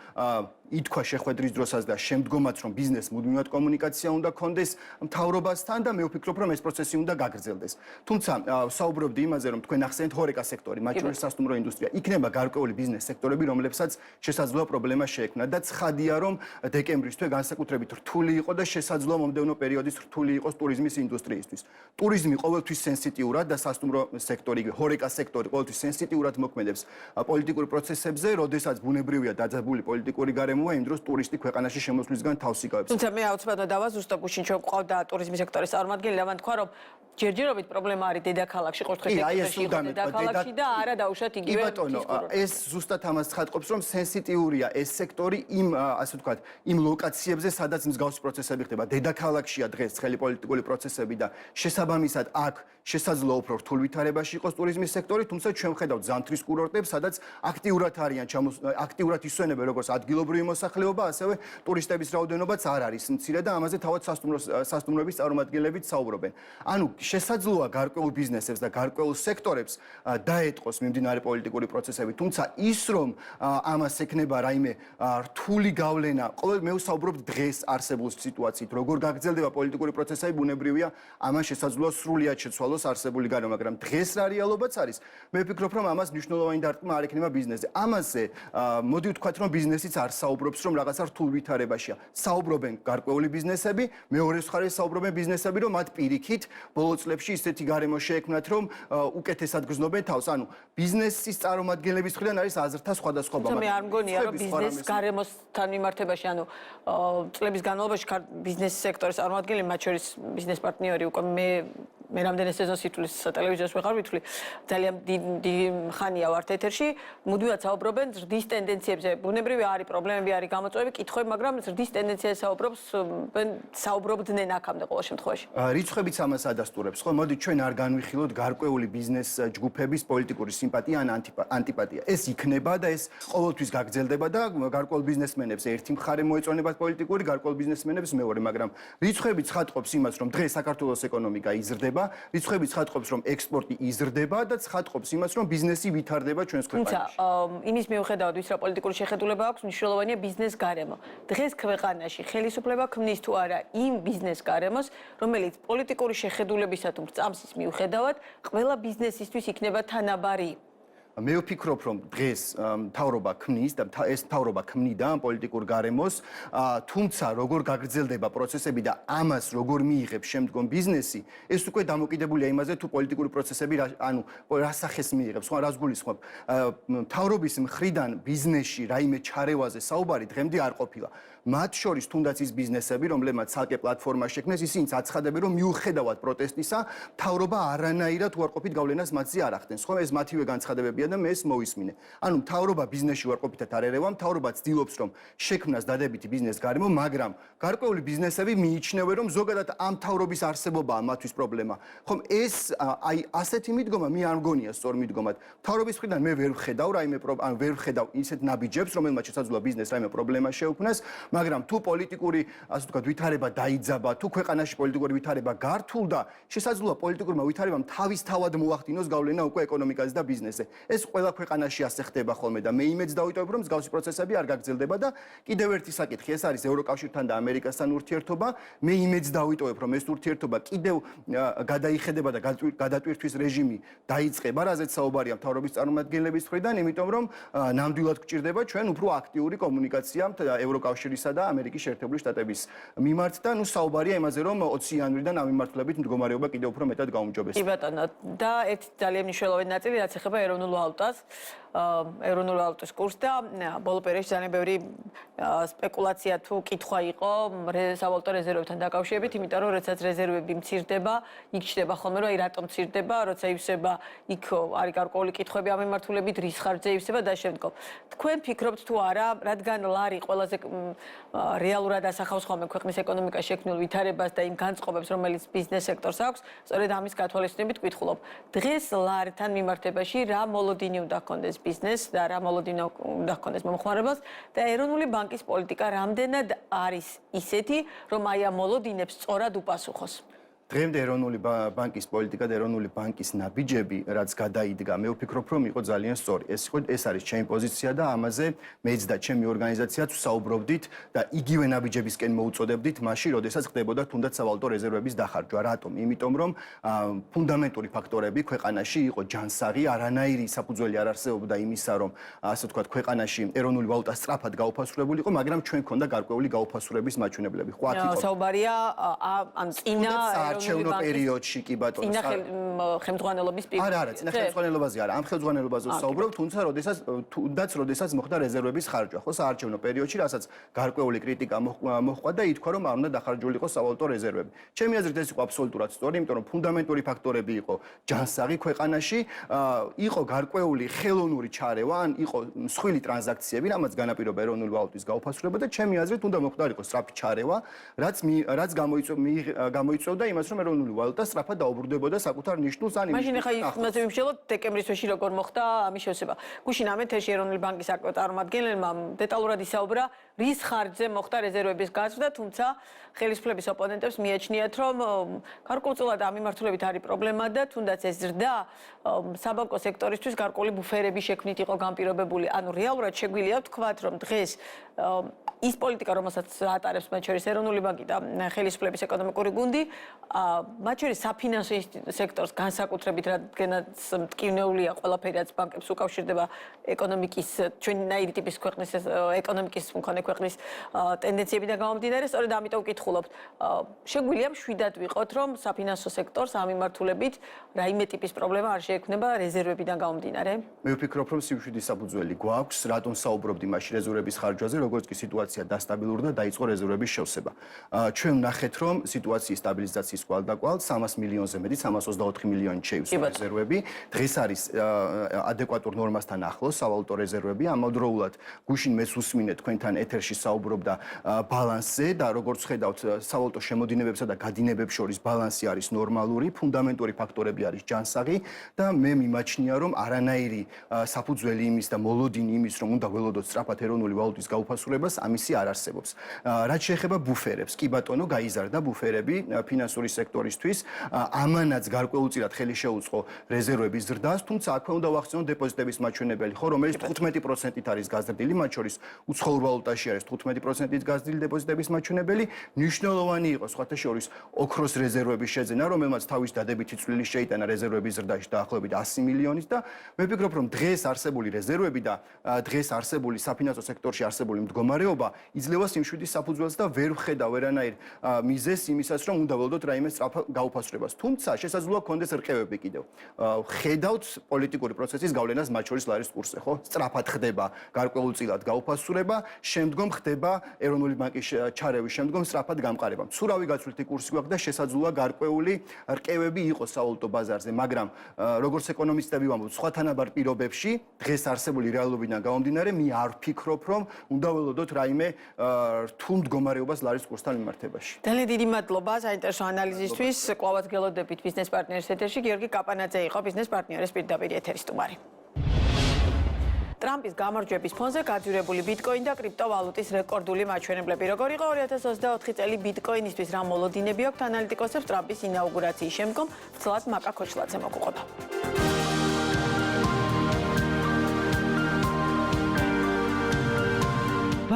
Speaker 7: ითქვა შეხვედრის დროსაც და შემდგომაც რომ ბიზნეს მუდმივად კომუნიკაცია უნდა კონდეს მთავრობასთან და მე ვფიქრობ რომ ეს პროცესი უნდა გაგრძელდეს. თუმცა საუბრობდი იმაზე რომ თქვენ ახსენეთ ჰორეკა სექტორი, მათ შორის სასტუმრო ინდუსტრია, იქნება გარკვეული ბიზნეს სექტორები, რომლებსაც შესაძლოა პრობლემა შეექმნა და ცხადია რომ დეკემბრის თვე განსაკუთრებით რთული იყო და შესაძლოა მომდევნო პერიოდის რთული იყოს ტურიზმის ინდუსტრიისთვის. ტურიზმი ყოველთვის სენსიტიურად და სასტუმრო სექტორი, ჰორეკა სექტორი ყოველთვის სენსიტიურად მოქმედებს პოლიტიკურ პროცესებზე, როდესაც ბუნებრივია დაძაბული პოლიტიკური გარემოა, იმ დროს ტურისტი ქვეყანაში შემოსვლისგან თავს იკავებს.
Speaker 1: თუმცა მე აუცილებლად დავაზუსტო გუშინ ჩვენ გვყავდა ტურიზმის სექტორის წარმომადგენელი, ამან თქვა რომ ჯერჯერობით პრობლემა არის დედაქალაქში, ყოველთვის სექტორში დედაქალაქში და არა დაუშვათ იგივე.
Speaker 7: ბატონო, ეს ზუსტად ამას ცხადყოფს, რომ სენსიტიურია ეს სექტორი იმ, ასე ვთქვათ, იმ ლოკაციებზე, სადაც მსგავსი პროცესები ხდება. დედაქალაქშია დღეს ცხელი პოლიტიკური პროცესები და შესაბამისად აქ შესაძლოა უფრო რთულ ვითარებაში იყოს ტურიზმის სექტორი, თუმცა ჩვენ ვხედავთ ზამთრის კურორტებს, სადაც აქტიურად არიან აქტიურად ისვენებენ როგორც ადგილობრივი მოსახლეობა, ასევე ტურისტების რაოდენობაც არ არის მცირე და ამაზე თავად სასტუმროების წარმომადგენლებიც საუბრობენ. ანუ შესაძლოა გარკვეულ ბიზნესებს და გარკვეულ სექტორებს დაეტყოს მიმდინარე პოლიტიკური პროცესები, თუმცა ის რომ ამას ექნება რაიმე რთული გავლენა, ყოველ მე ვსაუბრობ დღეს არსებულ სიტუაციით, როგორ გაგრძელდება პოლიტიკური პროცესები, ბუნებრივია, ამან შესაძლოა სრულიად შეცვალოს არსებული გარემო, მაგრამ დღეს რა რეალობაც არის. მე ვფიქრობ, რომ ამას მნიშვნელოვანი დარტყმა არ ექნება ბიზნესზე. ამაზე მოდი ვთქვათ, რომ ბიზნესიც არ საუბრობს, რომ რაღაცა რთულ ვითარებაშია. საუბრობენ გარკვეული ბიზნესები, მეორე მხარეს საუბრობენ ბიზნესები, რომ მათ პირიქით ბოლო წლებში ისეთი გარემო შეექმნათ, რომ უკეთესად გრძნობენ თავს. ანუ ბიზნესის წარმომადგენლების მხრიდან არის აზრთა სხვადასხვაობა.
Speaker 1: მე არ მგონია, რომ ბიზნეს გარემოსთან მიმართებაში, ანუ წლების განმავლობაში ბიზნეს სექტორის წარმომადგენლები, მათ შორის ბიზნეს პარტნიორი უკვე მე რამდენი სეზონს ითვლის ტელევიზიას ვეღარ ვითვლი, ძალიან დიდი ხანია ვართ ეთერში, მუდმივად საუბრობენ ზრდის ტენდენციებზე. ბუნებრივია არის პრობლემები, არის გამოწვევები, კითხვები, მაგრამ ზრდის ტენდენციაზე საუბრობდნენ აქამდე ყოველ შემთხვევაში.
Speaker 7: რიცხვებიც ამას ადასტურებს, ხო? მოდით ჩვენ არ განვიხილოთ გარკვეული ბიზნეს ჯგუფების პოლიტიკური სიმპათია ან ანტიპათია. ეს იქნება და ეს ყოველთვის გაგრძელდება და გარკვეულ ბიზნესმენებს ერთი მხარე მოეწონებათ პოლიტიკური, გარკვეულ ბიზნესმენებს მეორე, მაგრამ რიცხვები ცხადყოფს იმას, რომ დღეს საქართველოს ეკონომიკა იზრდება. რიცხვები ცხადყოფს, რომ ექსპორტი იზრდება და ცხადყოფს იმას, რომ ბიზნესი ვითარდება ჩვენს ქვეყანაში.
Speaker 1: თუმცა იმის მიუხედავად, ვის რა პოლიტიკური შეხედულება აქვს, მნიშვნელოვანია ბიზნეს გარემო. დღეს ქვეყანაში ხელისუფლება ქმნის თუ არა იმ ბიზნეს გარემოს, რომელიც პოლიტიკური შეხედულებისა თუ წამსის მიუხედავად, ყველა ბიზნესისთვის იქნება თანაბარი.
Speaker 7: მე ვფიქრობ, რომ დღეს მთავრობა ქმნის და ეს მთავრობა ქმნიდა პოლიტიკურ გარემოს, თუმცა როგორ გაგრძელდება პროცესები და ამას როგორ მიიღებს შემდგომ ბიზნესი, ეს უკვე დამოკიდებულია იმაზე, თუ პოლიტიკური პროცესები ანუ რა სახეს მიიღებს, ხო, რას გულისხმობ. მთავრობის მხრიდან ბიზნესში რაიმე ჩარევაზე საუბარი დღემდე არ ყოფილა. მათ შორის თუნდაც ის ბიზნესები, რომლებმაც ცალკე პლატფორმა შექმნეს, ისინიც აცხადებენ, რომ მიუხედავად პროტესტისა, მთავრობა არანაირად უარყოფით გავლენას მათზე არ ახდენს. ხო, ეს მათივე განცხადებებია და მე ეს მოვისმინე. ანუ მთავრობა ბიზნესში უარყოფითად არ ერევა, მთავრობა ცდილობს, რომ შექმნას დადებითი ბიზნეს გარემო, მაგრამ გარკვეული ბიზნესები მიიჩნევენ, რომ ზოგადად ამ მთავრობის არსებობაა მათთვის პრობლემა. ხომ ეს აი ასეთი მიდგომა მე არ მგონია სწორ მიდგომად. მთავრობის მხრიდან მე ვერ ვხედავ რაიმე ან ვერ ვხედავ ისეთ ნაბიჯებს, რომელმაც შესაძლოა ბიზნეს რაიმე პრობლემა შეუქმნას, მაგრამ თუ პოლიტიკური, ასე ვთქვათ, ვითარება დაიძაბა, თუ ქვეყანაში პოლიტიკური ვითარება გართულდა, შესაძლოა პოლიტიკურმა ვითარებამ თავისთავად მოახდინოს გავლენა უკვე ეკონომიკაზე და ბიზნესზე. ეს ყველა ქვეყანაში ასე ხდება ხოლმე და მე იმედს დავიტოვებ, რომ მსგავსი პროცესები არ გაგრძელდება და კიდევ ერთი საკითხი, ეს არის ევროკავშირთან და ამერიკასთან ურთიერთობა. მე იმედს დავიტოვებ, რომ ეს ურთიერთობა კიდევ გადაიხედება და გადატვირთვის რეჟიმი დაიწყება, რაზეც საუბარია მთავრობის წარმომადგენლების მხრიდან, იმიტომ რომ ნამდვილად გვჭირდება ჩვენ უფრო აქტიური კომუნიკაცია ევროკავშირისა და ამერიკის შეერთებული შტატების მიმართ და ნუ საუბარია იმაზე, რომ 20 იანვრიდან ამ მიმართულებით მდგომარეობა კიდევ უფრო მეტად გაუმჯობესდება.
Speaker 1: კი ბატონო, და ერთი ძალიან მნიშვნელოვანი ნაწილი, რაც ეხება ეროვნულ ვალუტას, ეროვნულ ვალუტის კურსს და ბოლო პერიოდში ძალიან ბევრი სპეკულაცია თუ კითხვა იყო სავალუტო რეზერვებთან დაკავშირებით, იმიტომ რომ როდესაც რეზერვები მცირდება, იქ ჩდება ხოლმე რომ აი რატომ მცირდება, როცა ივსება, იქ არის გარკვეული კითხვები ამ მიმართულებით, რის ხარჯზე ივსება და შემდგომ. თქვენ ფიქრობთ თუ არა, რადგან ლარი ყველაზე რეალურად ასახავს ხოლმე ქვეყნის ეკონომიკაში შექმნილ ვითარებას და იმ განწყობებს, რომელიც ბიზნეს სექტორს აქვს, სწორედ ამის გათვალისწინებით ვკითხულობ. დღეს ლართან მიმართებაში რა მოლოდინი უნდა ჰქონდეს ბიზნესს და რა მოლოდინი უნდა ჰქონდეს მომხმარებელს და ეროვნული ბანკის პოლიტიკა რამდენად არის ისეთი, რომ აი ამ მოლოდინებს სწორად უპასუხოს.
Speaker 7: დღემდე ეროვნული ბანკის პოლიტიკა და ეროვნული ბანკის ნაბიჯები, რაც გადაიდგა, მე ვფიქრობ, რომ იყო ძალიან სწორი. ეს არის ჩემი პოზიცია და ამაზე მეც და ჩემი ორგანიზაციაც ვსაუბრობდით და იგივე ნაბიჯებისკენ მოუწოდებდით მაშინ, როდესაც ხდებოდა თუნდაც სავალუტო რეზერვების დახარჯვა. რატომ? იმიტომ რომ ფუნდამენტური ფაქტორები ქვეყანაში იყო ჯანსაღი, არანაირი საფუძველი არ არსებობდა იმისა, რომ ასე ვთქვათ, ქვეყანაში ეროვნული ვალუტა სწრაფად გაუფასურებულიყო, მაგრამ ჩვენ ქონდა გარკვეული გაუფასურების მაჩვენებლები. ხო, აქ იყო.
Speaker 1: საუბარია ამ წინა
Speaker 7: არჩევნო პერიოდში კი ბატონო.
Speaker 1: წინა ხელმძღვანელობის პირობებში.
Speaker 7: არა, წინა ხელმძღვანელობაზე არა, ამ ხელმძღვანელობაზე ვსაუბრობ, თუნდაც როდესაც მოხდა რეზერვების ხარჯვა, ხო, საარჩევნო პერიოდში, რასაც გარკვეული კრიტიკა მოჰყვა და ითქვა, რომ არ უნდა დახარჯულიყო სავალუტო რეზერვები. ჩემი აზრით ეს იყო აბსოლუტურად სწორი, იმიტომ რომ ფუნდამენტური ფაქტორები იყო ჯანსაღი ქვეყანაში, იყო გარკვეული ხელოვნური ჩარევა, ან იყო მსხვილი ტრანზაქციები, რამაც განაპირობა ეროვნული ვალუტის გაუფასურება და ჩემი აზრით უნდა მოხდარიყო სწრაფი ჩარევა, რაც გამოიწვევდა იმას, რომ ეროვნული ვალუტა სწრაფად დაუბრუნდებოდა საკუთარ ნიშნულს ან
Speaker 1: მაშინ ახლა იმაზე ვიმშელოთ დეკემბრის თვეში როგორ მოხდა ამის შესება. გუშინ ამ ეთერში ეროვნული ბანკის წარმომადგენელმა დეტალურად ისაუბრა, რის ხარჯზე მოხდა რეზერვების გაზრდა, თუმცა ხელისუფლების ოპონენტებს მიაჩნიათ, რომ გარკვეულწილად ამ მიმართულებით არის პრობლემა და თუნდაც ეს ზრდა საბანკო სექტორისთვის გარკვეული ბუფერები შექმნით იყო განპირობებული. ანუ რეალურად შეგვიძლია ვთქვათ, რომ დღეს ის პოლიტიკა, რომელსაც ატარებს მათ შორის ეროვნული ბანკი და ხელისუფლების ეკონომიკური გუნდი, მათ შორის საფინანსო სექტორს განსაკუთრებით, რადგანაც მტკივნეულია ყველაფერი, რაც ბანკებს უკავშირდება ეკონომიკის ჩვენნაირი ტიპის ქვეყნის ეკონომიკის მქონე ქვეყნის ტენდენციებიდან გამომდინარე, სწორედ ამიტომ ვკითხულობთ, შეგვიძლია მშვიდად ვიყოთ, რომ საფინანსო სექტორს ამ მიმართულებით რაიმე ტიპის პრობლემა არ შეექმნება რეზერვებიდან გამომდინარე?
Speaker 7: მე ვფიქრობ, რომ სიუშვიდის საფუძველი გვაქვს, რატომ საუბრობდი მაშინ რეზერვების ხარჯვაზე, როგორც კი სიტუაცია დასტაბილურდა, დაიწყო რეზერვების შევსება. ჩვენ ვნახეთ, რომ სიტუაციის სტაბილიზაციის კვალდაკვალ 300 მილიონზე მეტი, 324 მილიონი შეივსო რეზერვები. დღეს არის ადეკვატურ ნორმასთან ახლოს სავალუტო რეზერვები. ამავდროულად გუშინ მეც უსმინეთ თქვენთან ეთერში საუბრობდა ბალანსზე და როგორც ხედავთ, სავალუტო შემოდინებებსა და გადინებებს შორის ბალანსი არის ნორმალური, ფუნდამენტური ფაქტორები არის ჯანსაღი და მე მიმაჩნია, რომ არანაირი საფუძველი იმის და მოლოდინი იმის, რომ უნდა ველოდოთ სწრაფად ეროვნული ვალუტის გაუფასურებას, ამისი არ არსებობს. რაც შეეხება ბუფერებს, კი ბატონო, გაიზარდა ბუფერები ფინანსური სექტორისთვის, ამანაც გარკვეულწილად ხელი შეუწყო რეზერვების ზრდას, თუმცა აქვე უნდა ვახსენოთ დეპოზიტების მაჩვენებელი, ხო, რომელიც 15%-ით არის გაზრდილი, მათ შორის უცხოურ ვალუტაში არის 15%-ით გაზრდილი დეპოზიტების მაჩვენებელი, მნიშვნელოვანი იყო სხვათა შორის ოქროს რეზერვების შეძენა, რომელმაც თავის დადებითი წვლილი შეიტანა რეზერვების ზრდაში დაახლოებით 100 მილიონით და მე ვფიქრობ, რომ დღეს არსებული რეზერვები და დღეს არსებული საფინანსო სექტორში არსებული მდგომარეობა ხმობა იძლევა სიმშვიდის საფუძველს და ვერ ვხედა ვერანაირ მიზეზს იმისაც, რომ უნდა ველოდოთ რაიმე სწრაფ გაუფასრებას. თუმცა შესაძლოა გქონდეს რყევები კიდევ. ხედავთ პოლიტიკური პროცესის გავლენას მათ შორის ლარის კურსზე, ხო? სწრაფად ხდება გარკვეულწილად გაუფასრება, შემდგომ ხდება ეროვნული ბანკის ჩარევის შემდგომ სწრაფად გამყარება. მცურავი გაცვლითი კურსი გვაქვს და შესაძლოა გარკვეული რყევები იყოს სავალუტო ბაზარზე, მაგრამ როგორც ეკონომისტები ვამბობთ, სხვა თანაბარ პირობებში დღეს არსებული რეალობიდან გამომდინარე, მე არ ვფიქრობ, რომ უნდა ველოდოთ რაიმე რთულ მდგომარეობას ლარის კურსთან მიმართებაში.
Speaker 1: ძალიან დიდი მადლობა საინტერესო ანალიზისთვის. კვლავაც გელოდებით ბიზნეს პარტნიორის ეთერში. გიორგი კაპანაძე იყო ბიზნეს პარტნიორის პირდაპირ ეთერის სტუმარი. ტრამპის გამარჯვების ფონზე გაძვირებული ბიტკოინ და კრიპტოვალუტის რეკორდული მაჩვენებლები. როგორ იყო 2024 წელი ბიტკოინისთვის, რა მოლოდინები აქვთ ანალიტიკოსებს ტრამპის ინაუგურაციის შემდგომ? ვცლად მაკა ქოჩლაძე მოგუყვება.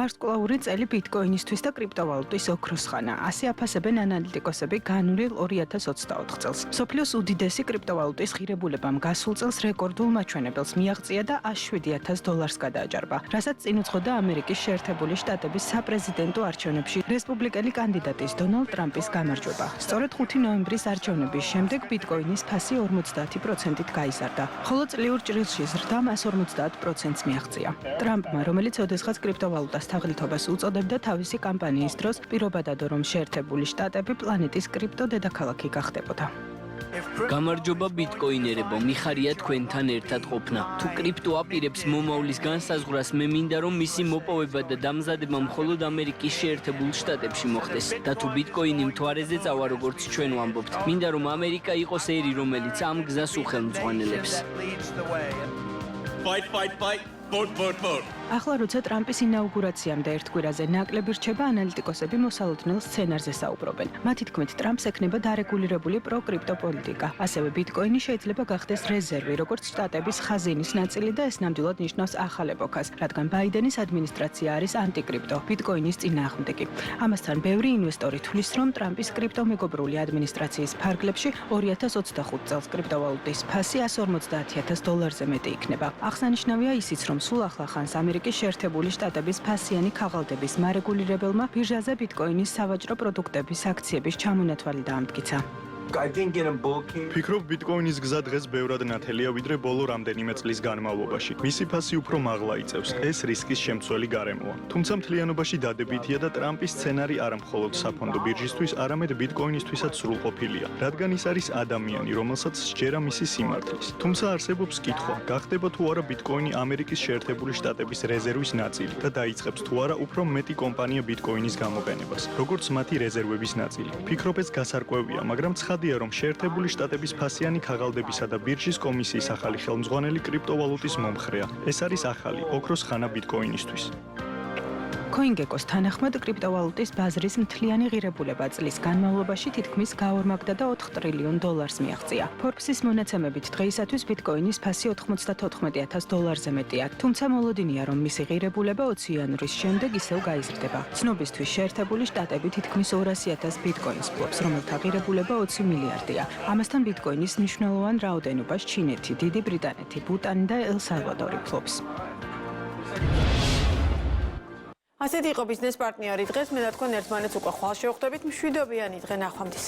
Speaker 8: ვარსკვლავური წელი ბიტკოინისთვის და კრიპტოვალუტის ოქროს ხანა. ასე აფასებენ ანალიტიკოსები განვლილ 2024 წელს. მსოფლიოს უდიდესი კრიპტოვალუტის ღირებულებამ გასულ წელს რეკორდულ მაჩვენებელს მიაღწია და $7,000 გადააჯარბა, რასაც წინ უძღოდა ამერიკის შეერთებული შტატების საპრეზიდენტო არჩევნებში რესპუბლიკელი კანდიდატის დონალდ ტრამპის გამარჯვება. სწორედ 5 ნოემბრის არჩევნების შემდეგ ბიტკოინის ფასი 50%-ით გაიზარდა, ხოლო წლიურ ჭრილში ზრდამ 150%-ს მიაღწია. ტრამპმა, რომელიც ოდესღაც კრიპტოვალუტას თაღლითობას უწოდებდა თავისი კამპანიის დროს, პირობადადო რომ შეერთებული შტატები პლანეტის კრიპტო დედაქალაქი გახდებოდა.
Speaker 9: გამარჯობა ბიტკოინერებო, მიხარია თქვენთან ერთად ყოფნა. თუ კრიპტო აპირებს მომავლის განსაზღვრას, მე მინდა რომ მისი მოპოვება და დამზადება მხოლოდ ამერიკის შეერთებულ შტატებში მოხდეს. და თუ ბიტკოინი მთვარეზე წავა, როგორც ჩვენ ვამბობთ, მინდა რომ ამერიკა იყოს ერი, რომელიც ამ გზას უხელმძღვანელებს. ახლა როცა ტრამპის ინაუგურაციამდე ერთ კვირაზე ნაკლები რჩება, ანალიტიკოსები მოსალოდნელ სცენარზე საუბრობენ. მათი თქმით, ტრამპს ექნება დარეგულირებული პროკრიპტო პოლიტიკა. ასევე ბიტკოინი შეიძლება გახდეს რეზერვი, როგორც შტატების ხაზინის ნაწილი და ეს ნამდვილად ნიშნავს ახალ ეპოქას, რადგან ბაიდენის ადმინისტრაცია არის ანტიკრიპტო, ბიტკოინის წინააღმდეგი. ამასთან, ბევრი ინვესტორი თვლის, რომ ტრამპის კრიპტომეგობრული ადმინისტრაციის ფარგლებში 2025 წელს კრიპტოვალუტის ფასი $150,000-ზე მეტი იქნება. აღსანიშნავია ისიც, რომ სულ ახლა ხანს ამერიკის შეერთებული შტატების ფასიანი ქაღალდების მარეგულირებელმა ბირჟაზე ბიტკოინის სავაჭრო პროდუქტების აქციების ჩამონათვალი დაამტკიცა.
Speaker 4: ფიქრობ, ბიტკოინის გზა დღეს ბევრად ნათელია, ვიდრე ბოლო რამდენიმე წლის განმავლობაში. მისი ფასი უფრო მაღლა იწევს. ეს რისკის შემცველი გარემოა. თუმცა მთლიანობაში დადებითია და ტრამპის სცენარი არა მხოლოდ საფონდო ბირჟისთვის, არამედ ბიტკოინისთვისაც სრულყოფილია, რადგან ის არის ადამიანი, რომელსაც სჯერა მისი სიმართლის. თუმცა არსებობს კითხვა, გახდება თუ არა ბიტკოინი ამერიკის შეერთებული შტატების რეზერვის ნაწილი და დაიწყებს თუ არა უფრო მეტი კომპანია ბიტკოინის გამოყენებას, როგორც მათი რეზერვების ნაწილი. ფიქრობ, ეს გასარკვევია, მაგრამ რომ შეერთებული შტატების ფასიანი ქაღალდებისა და ბირჟის კომისიის ახალი ხელმძღვანელი კრიპტოვალუტის მომხრეა. ეს არის ახალი ოქროს ხანა ბიტკოინისთვის.
Speaker 8: CoinGecko-s თანახმად კრიპტოვალუტის ბაზრის მთლიანი ღირებულება წლის განმავლობაში თითქმის გაორმაგდა და $4 ტრილიონ მიაღწია. Forbes-ის მონაცემებით დღეისათვის ბიტკოინის ფასი $94,000-ზე მეტია, თუმცა მოლოდინია, რომ მისი ღირებულება 20 იანვრის შემდეგ ისევ გაიზრდება. ცნობისთვის შეერთებული შტატები თითქმის 200,000 ბიტკოინს ფლობს, რომელთა ღირებულება 20 მილიარდია. ამასთან ბიტკოინის მნიშვნელოვან რაოდენობას ჩინეთი, დიდი ბრიტანეთი, ბუტანი და ელ-სალვადორი ფლობს.
Speaker 1: ასეთი იყო ბიზნეს პარტნიორი დღეს. მე და თქვენ ერთმანეთს უკვე ხვალ შევხვდებით. მშვიდობიანი დღე, ნახვამდის.